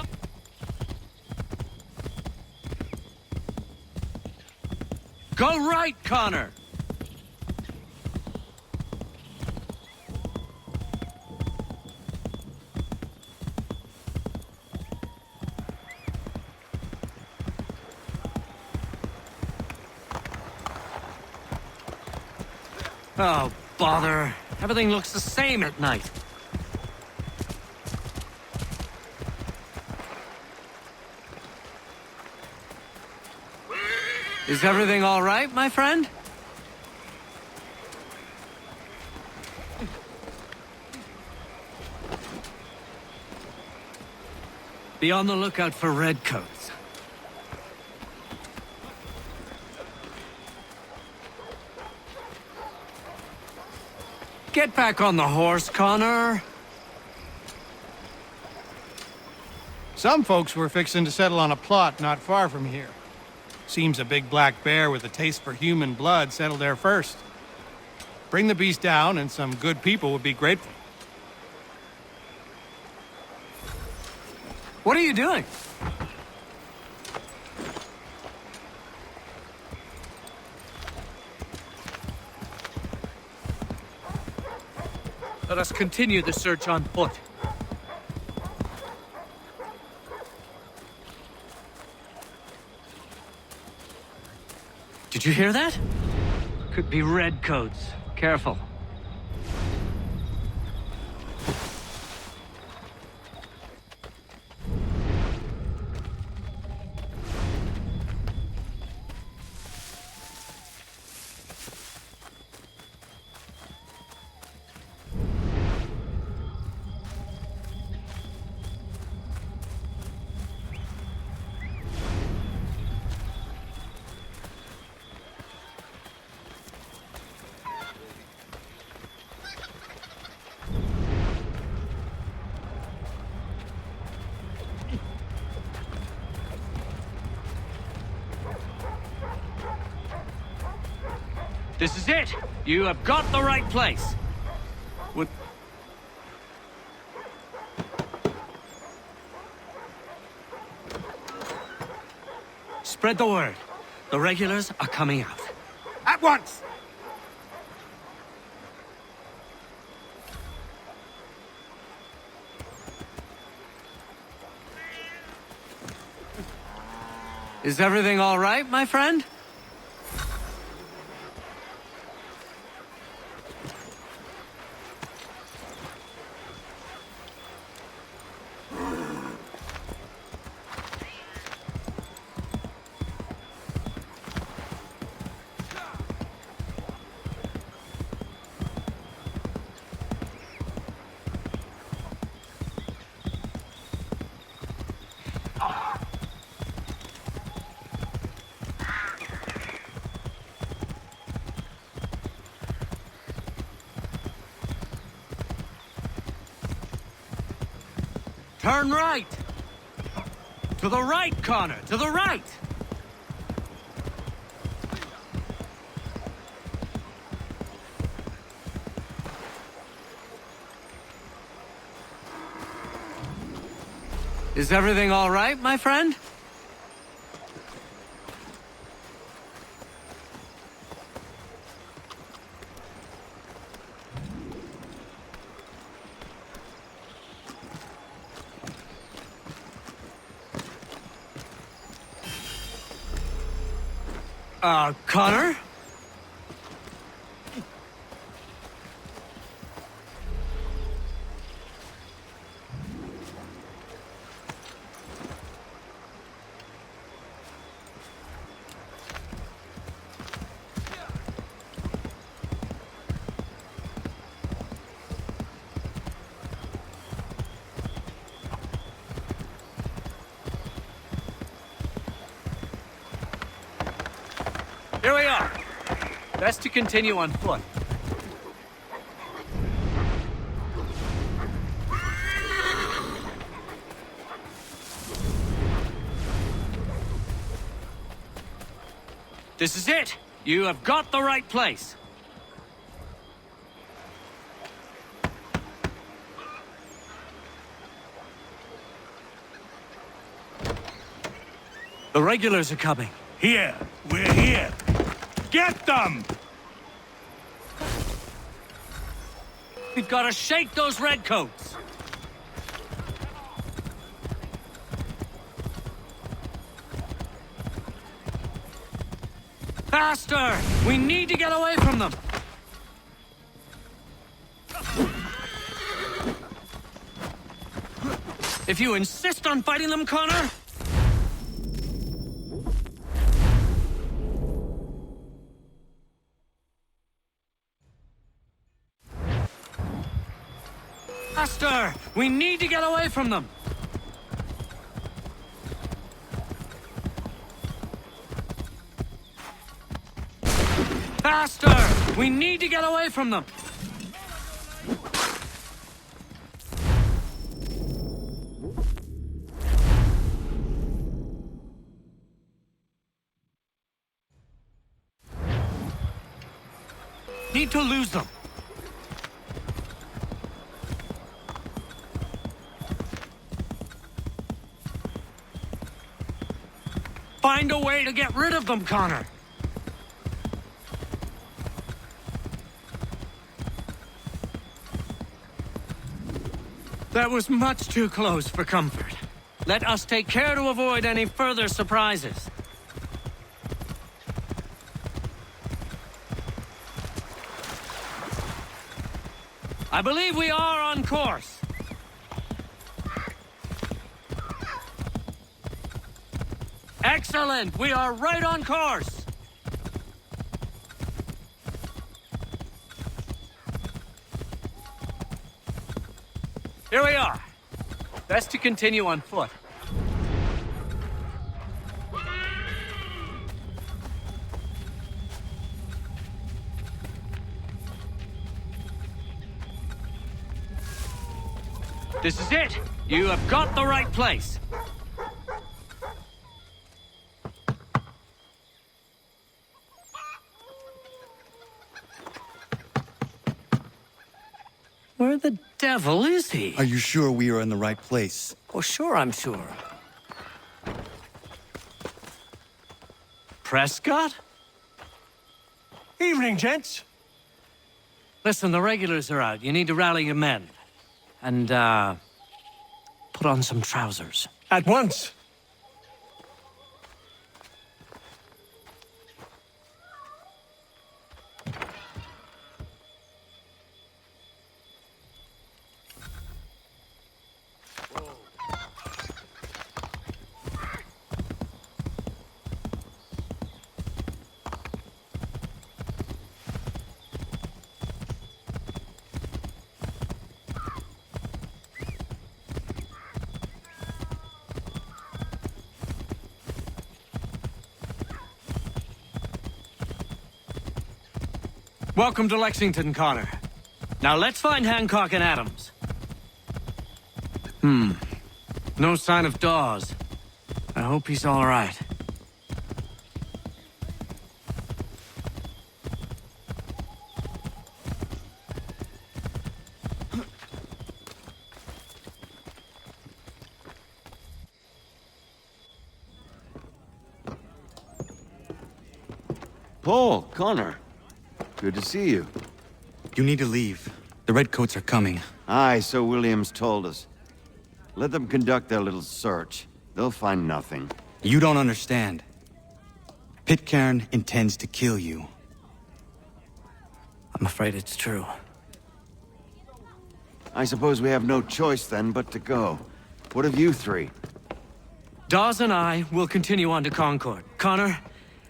Go right, Connor! Oh, bother. Everything looks the same at night. Is everything all right, my friend? Be on the lookout for redcoats. Get back on the horse, Connor. Some folks were fixing to settle on a plot not far from here. Seems a big black bear with a taste for human blood settled there first. Bring the beast down and some good people would be grateful. What are you doing? Let us continue the search on foot. Did you hear that? Could be redcoats. Careful. This is it! You have got the right place! What? Spread the word. The regulars are coming out. At once! Is everything all right, my friend? Turn right! To the right, Connor! To the right! Is everything all right, my friend? Connor? Here we are. Best to continue on foot. This is it. You have got the right place. The regulars are coming. Here. We're here. Get them! We've got to shake those redcoats. Faster! We need to get away from them. If you insist on fighting them, Connor... Faster! We need to get away from them! Faster! We need to get away from them! Need to lose them. Find a way to get rid of them, Connor. That was much too close for comfort. Let us take care to avoid any further surprises. I believe we are on course. Excellent! We are right on course! Here we are. Best to continue on foot. This is it! You have got the right place! Where the devil is he? Are you sure we are in the right place? Oh, sure, I'm sure. Prescott? Evening, gents. Listen, the regulars are out. You need to rally your men. And, put on some trousers. At once. Welcome to Lexington, Connor. Now let's find Hancock and Adams. No sign of Dawes. I hope he's all right. Paul, Connor. Good to see you. You need to leave. The Redcoats are coming. Aye, so Williams told us. Let them conduct their little search. They'll find nothing. You don't understand. Pitcairn intends to kill you. I'm afraid it's true. I suppose we have no choice then but to go. What of you three? Dawes and I will continue on to Concord. Connor,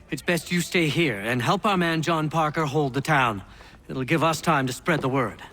it's best you stay here and help our man John Parker hold the town. It'll give us time to spread the word.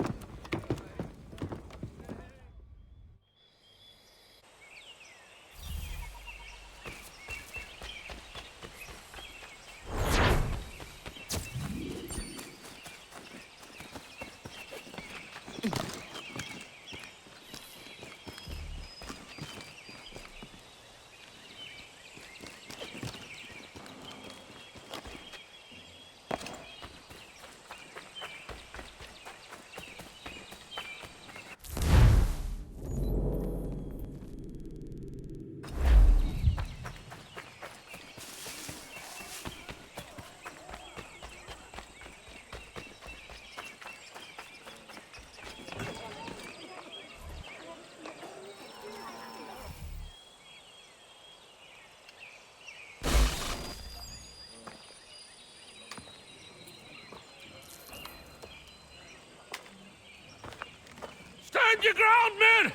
Stand your ground, men!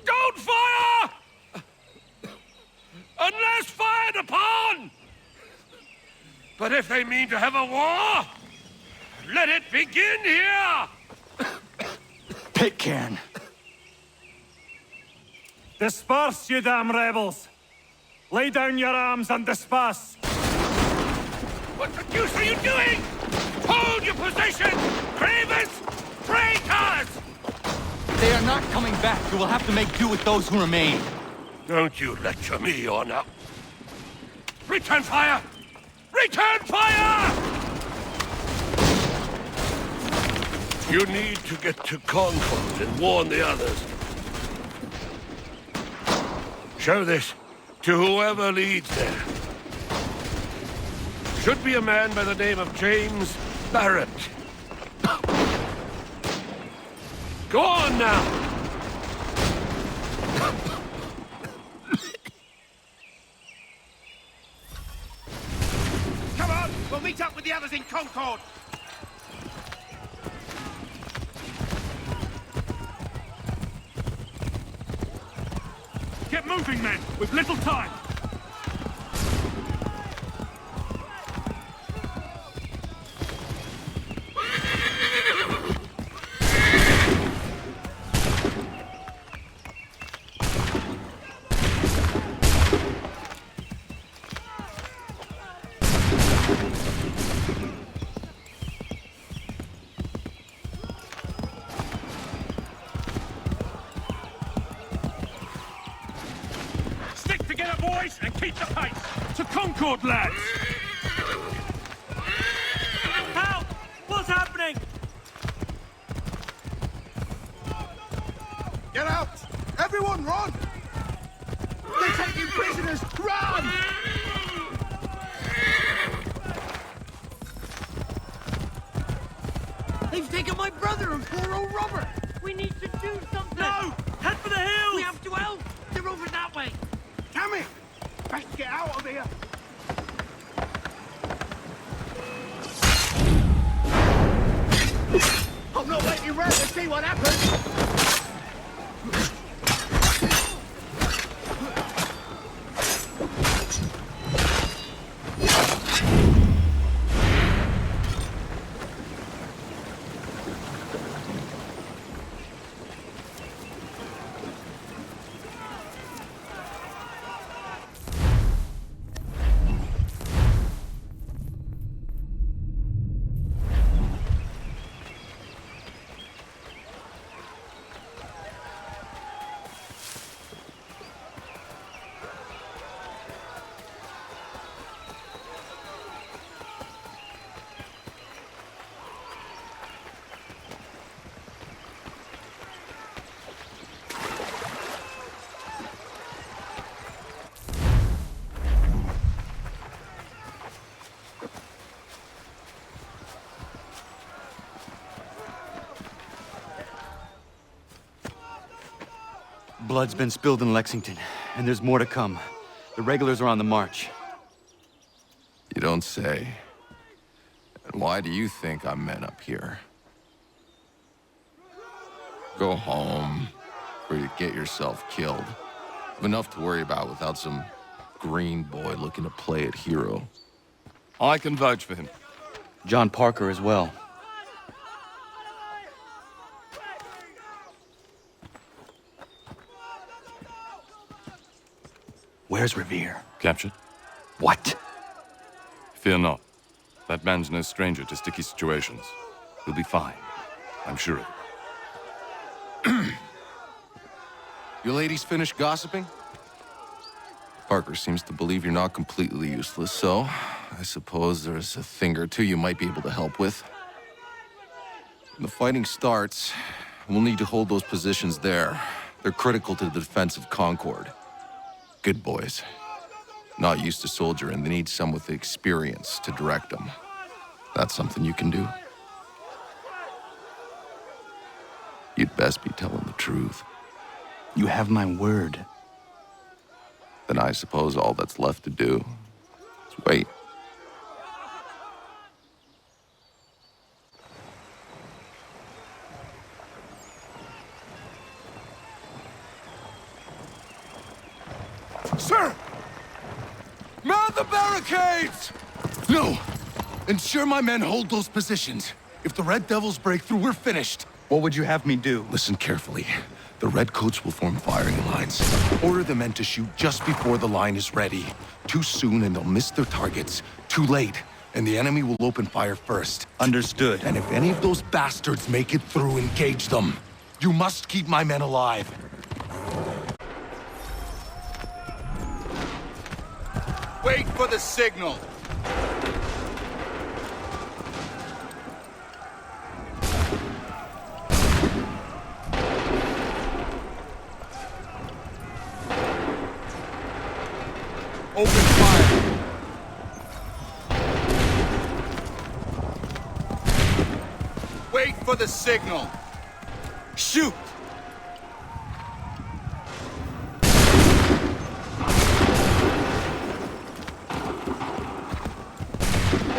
Don't fire! Unless fired upon! But if they mean to have a war, let it begin here! Pitcairn! Disperse, you damn rebels! Lay down your arms and disperse! What the deuce are you doing? Hold your position! Cravens! Traitors! They are not coming back. You will have to make do with those who remain. Don't you lecture me or now. Return fire! Return fire! You need to get to Concord and warn the others. Show this to whoever leads there. Should be a man by the name of James Barrett. Go on now! Come on! We'll meet up with the others in Concord! Get moving, men! We've little time! And keep the pace! To Concord, lads! Help! What's happening? Get out! Everyone run! They're taking prisoners! Run! They've taken my brother and poor old Robert! We need to do something! No! Head for the hills! We have to help! They're over that way! Damn it! Best get out of here! I'm not waiting around to see what happens! Blood's been spilled in Lexington, and there's more to come. The regulars are on the march. You don't say. And why do you think I'm men up here? Go home, or you get yourself killed. Have enough to worry about without some green boy looking to play it hero. I can vouch for him. John Parker as well. Where's Revere? Captured? What? Fear not. That man's no stranger to sticky situations. He'll be fine. I'm sure of it. You ladies finished gossiping? Parker seems to believe you're not completely useless, so I suppose there's a thing or two you might be able to help with. When the fighting starts, we'll need to hold those positions there. They're critical to the defense of Concord. Good boys. Not used to soldiering, they need some with the experience to direct them. That's something you can do. You'd best be telling the truth. You have my word. Then I suppose all that's left to do is wait. Sir! Man the barricades! No! Ensure my men hold those positions. If the Red Devils break through, we're finished. What would you have me do? Listen carefully. The Redcoats will form firing lines. Order the men to shoot just before the line is ready. Too soon and they'll miss their targets. Too late, and the enemy will open fire first. Understood. And if any of those bastards make it through, engage them. You must keep my men alive. Wait for the signal. Open fire. Wait for the signal. Shoot!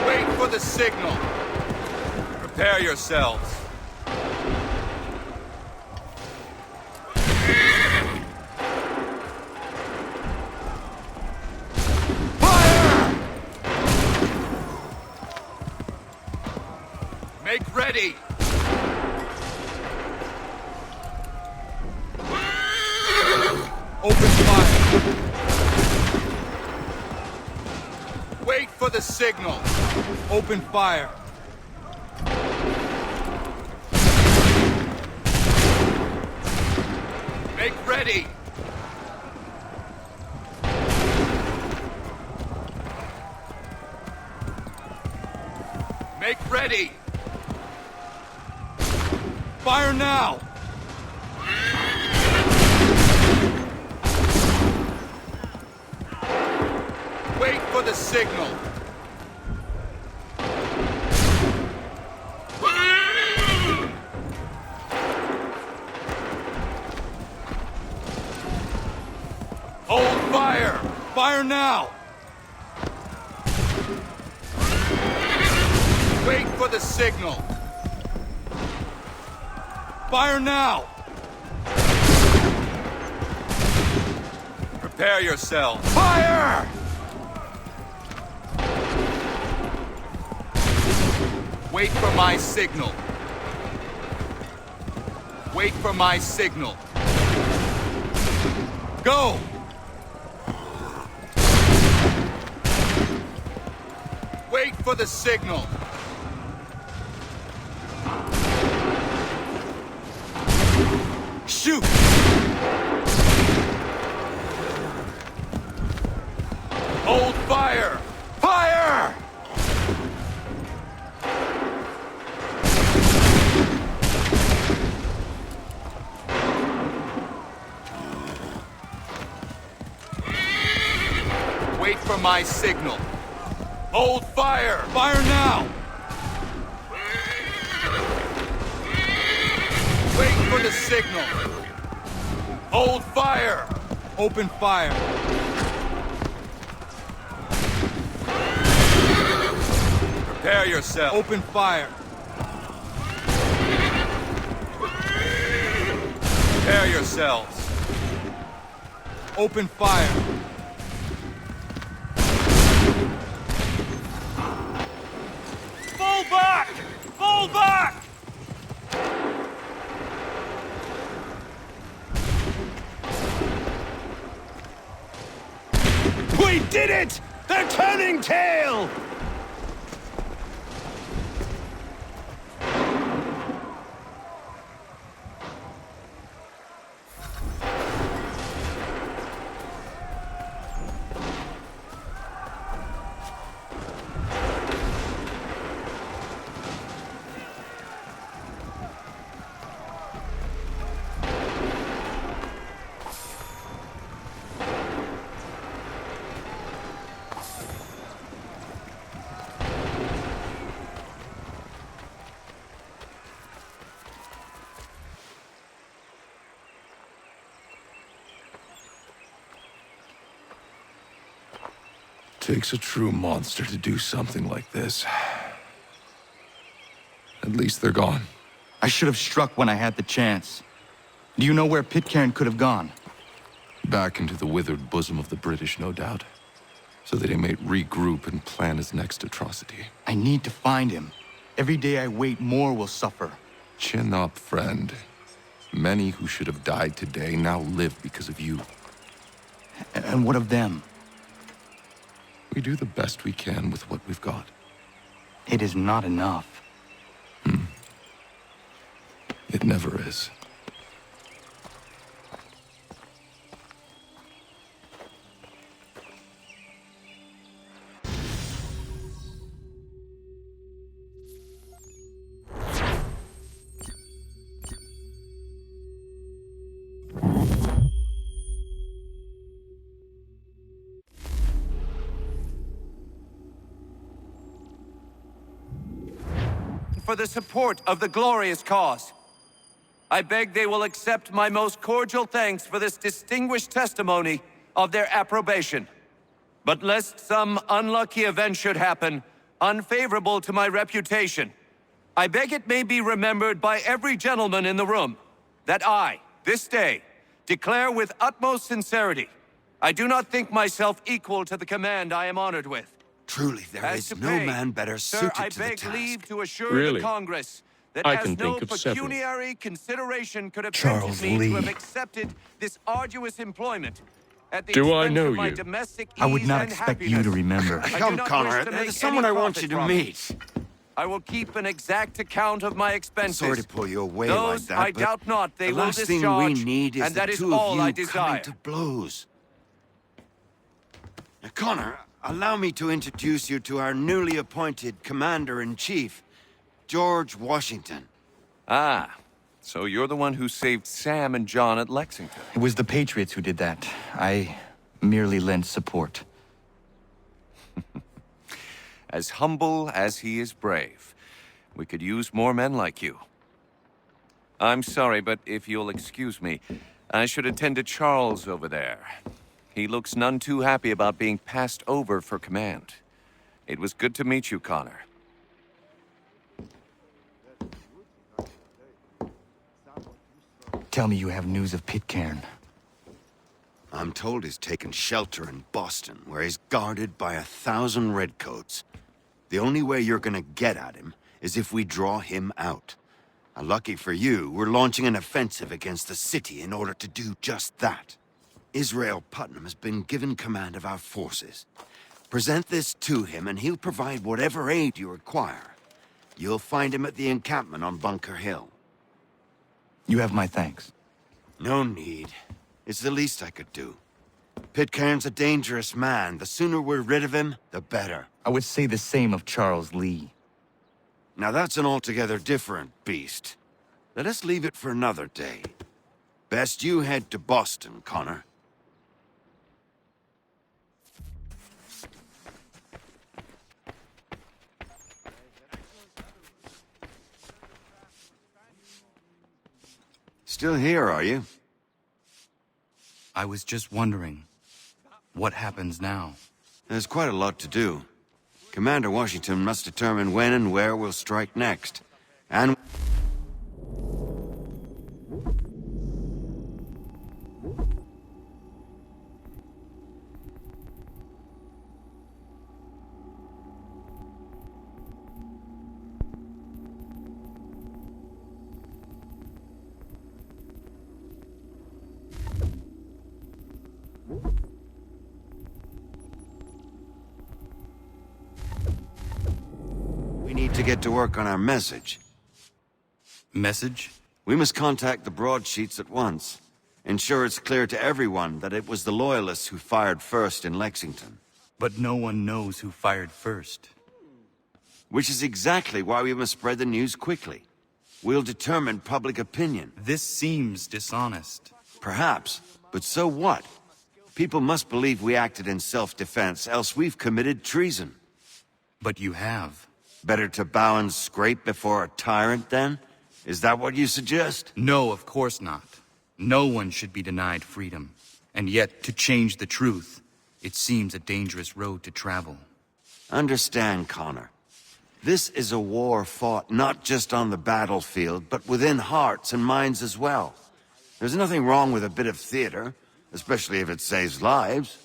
Wait for the signal. Prepare yourselves. Make ready! Open fire! Wait for the signal! Open fire! Make ready! Make ready! Fire now! Wait for the signal! Hold fire! Fire now! Wait for the signal! Fire now! Prepare yourselves. Fire! Wait for my signal. Wait for my signal. Go! Wait for the signal. Shoot! Hold fire! Fire! Wait for my signal. Hold fire! Fire now! Wait for the signal. Hold fire! Open fire. Prepare yourself. Open fire. Prepare yourselves. Open fire. Fall back! Fall back! We did it! They're turning tail! Takes a true monster to do something like this. At least they're gone. I should have struck when I had the chance. Do you know where Pitcairn could have gone? Back into the withered bosom of the British, no doubt. So that he may regroup and plan his next atrocity. I need to find him. Every day I wait, more will suffer. Chin up, friend. Many who should have died today now live because of you. And what of them? We do the best we can with what we've got. It is not enough. It never is. For the support of the glorious cause. I beg they will accept my most cordial thanks for this distinguished testimony of their approbation. But lest some unlucky event should happen, unfavorable to my reputation, I beg it may be remembered by every gentleman in the room that I, this day, declare with utmost sincerity, I do not think myself equal to the command I am honored with. Truly, there is no man better Sir, suited I to the beg task. leave to assure Really? the Congress that I as can no think of several. pecuniary consideration could have Charles tempted me Lee. to have accepted this arduous employment at the Do I expense know of my you? domestic I would ease not and expect you to happiness. remember. I do Come, not Connor. wish to make There's someone any I want profit you to from it. meet. I will keep an exact account of my expenses. Sorry to pull you away Those like that, I but doubt not they the will last discharge, thing we need is and the that is two all of you I desire. coming to blows. Now, Connor, allow me to introduce you to our newly appointed Commander-in-Chief, George Washington. Ah, so you're the one who saved Sam and John at Lexington. It was the Patriots who did that. I merely lent support. As humble as he is brave. We could use more men like you. I'm sorry, but if you'll excuse me, I should attend to Charles over there. He looks none too happy about being passed over for command. It was good to meet you, Connor. Tell me you have news of Pitcairn. I'm told he's taken shelter in Boston, where he's guarded by 1,000 redcoats. The only way you're gonna get at him is if we draw him out. Now, lucky for you, we're launching an offensive against the city in order to do just that. Israel Putnam has been given command of our forces. Present this to him and he'll provide whatever aid you require. You'll find him at the encampment on Bunker Hill. You have my thanks. No need. It's the least I could do. Pitcairn's a dangerous man. The sooner we're rid of him, the better. I would say the same of Charles Lee. Now that's an altogether different beast. Let us leave it for another day. Best you head to Boston, Connor. Still here, are you? I was just wondering, what happens now? There's quite a lot to do. Commander Washington must determine when and where we'll strike next. And... we need to get to work on our message. Message? We must contact the broadsheets at once. Ensure it's clear to everyone that it was the Loyalists who fired first in Lexington. But no one knows who fired first. Which is exactly why we must spread the news quickly. We'll determine public opinion. This seems dishonest. Perhaps, but so what? People must believe we acted in self-defense, else we've committed treason. But you have. Better to bow and scrape before a tyrant, then? Is that what you suggest? No, of course not. No one should be denied freedom. And yet, to change the truth, it seems a dangerous road to travel. Understand, Connor. This is a war fought not just on the battlefield, but within hearts and minds as well. There's nothing wrong with a bit of theater, especially if it saves lives.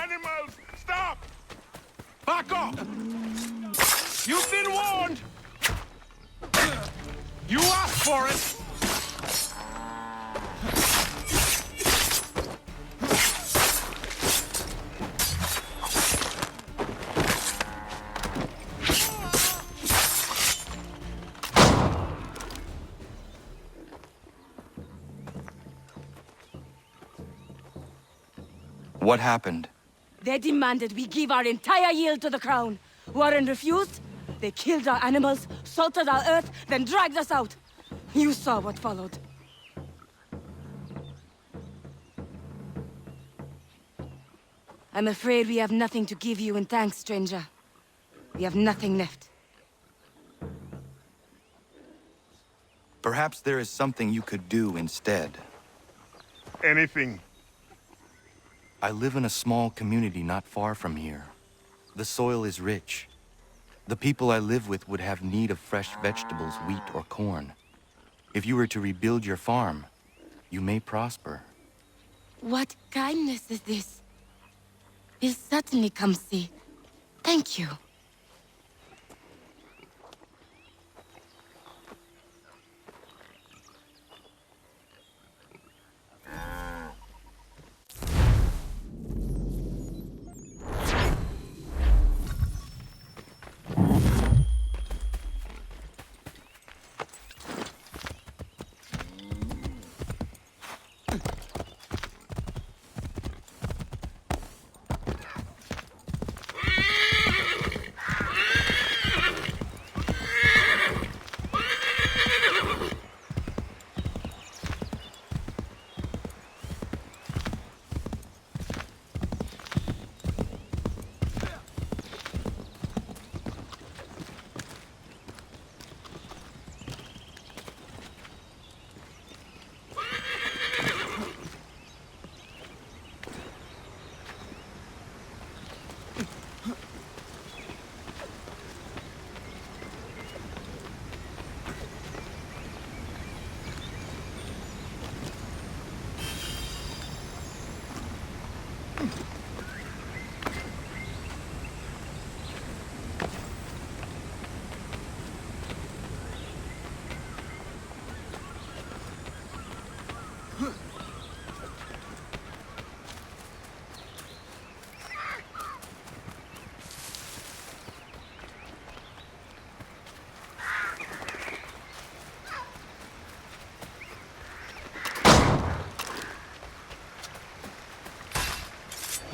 Animals! Stop! Back off! You've been warned! You asked for it! What happened? They demanded we give our entire yield to the crown. Warren refused. They killed our animals, salted our earth, then dragged us out. You saw what followed. I'm afraid we have nothing to give you in thanks, stranger. We have nothing left. Perhaps there is something you could do instead. Anything. I live in a small community not far from here. The soil is rich. The people I live with would have need of fresh vegetables, wheat, or corn. If you were to rebuild your farm, you may prosper. What kindness is this? We'll certainly come see. Thank you.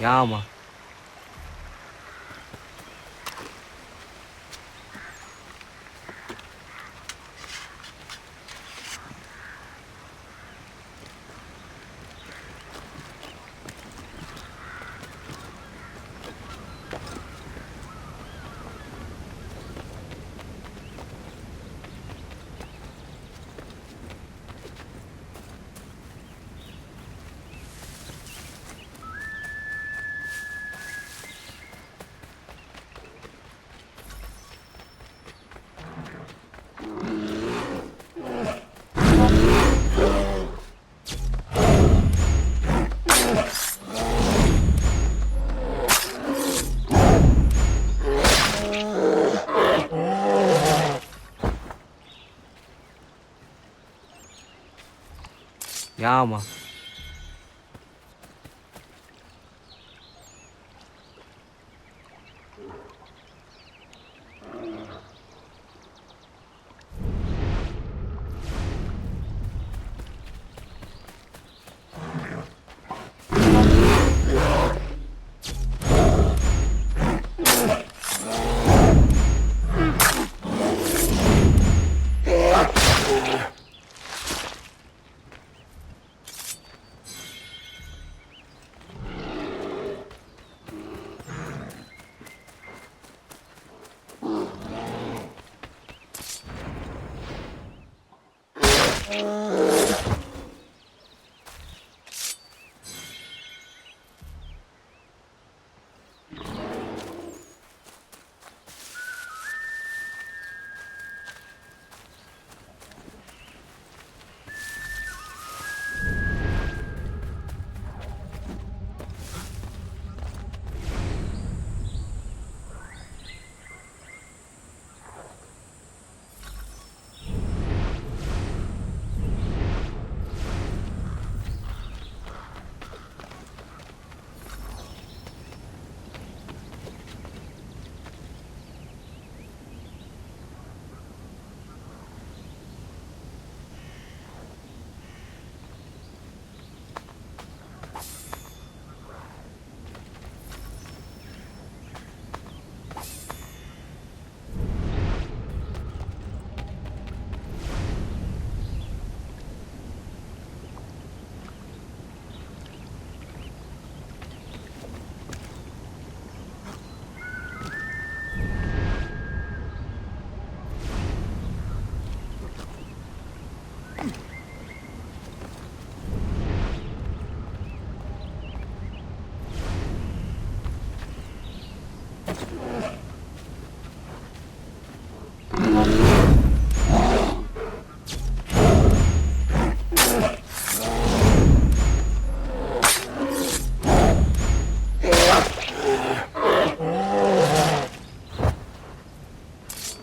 Yama. Yama.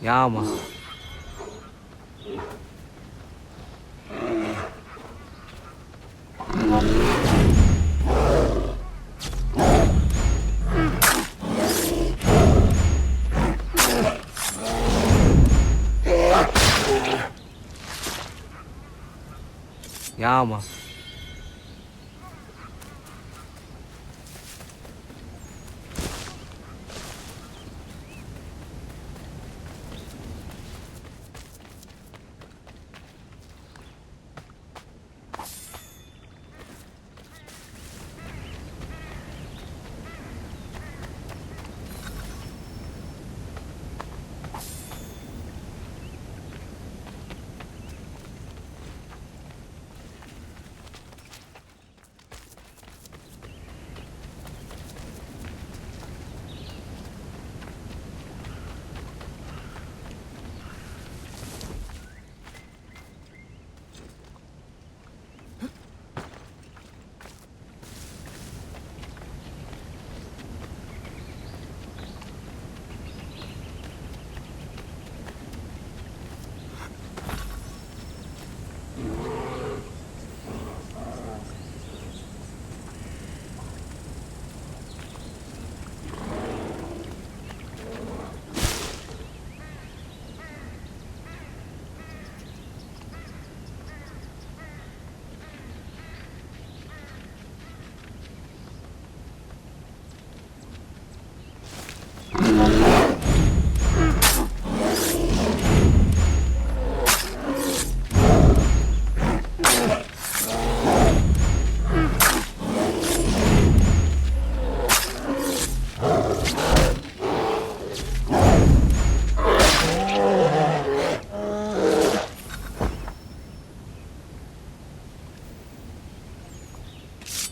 Yeah, man. Yeah, man.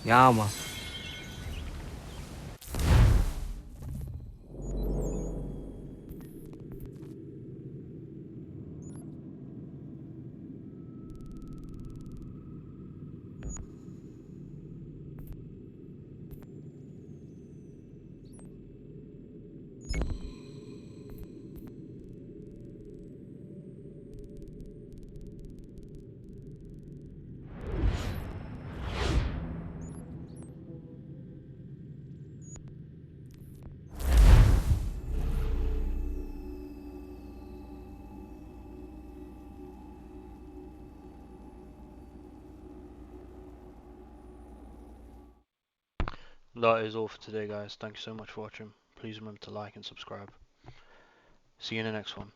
Yeah, man. That is all for today, guys. Thank you so much for watching. Please remember to like and subscribe. See you in the next one.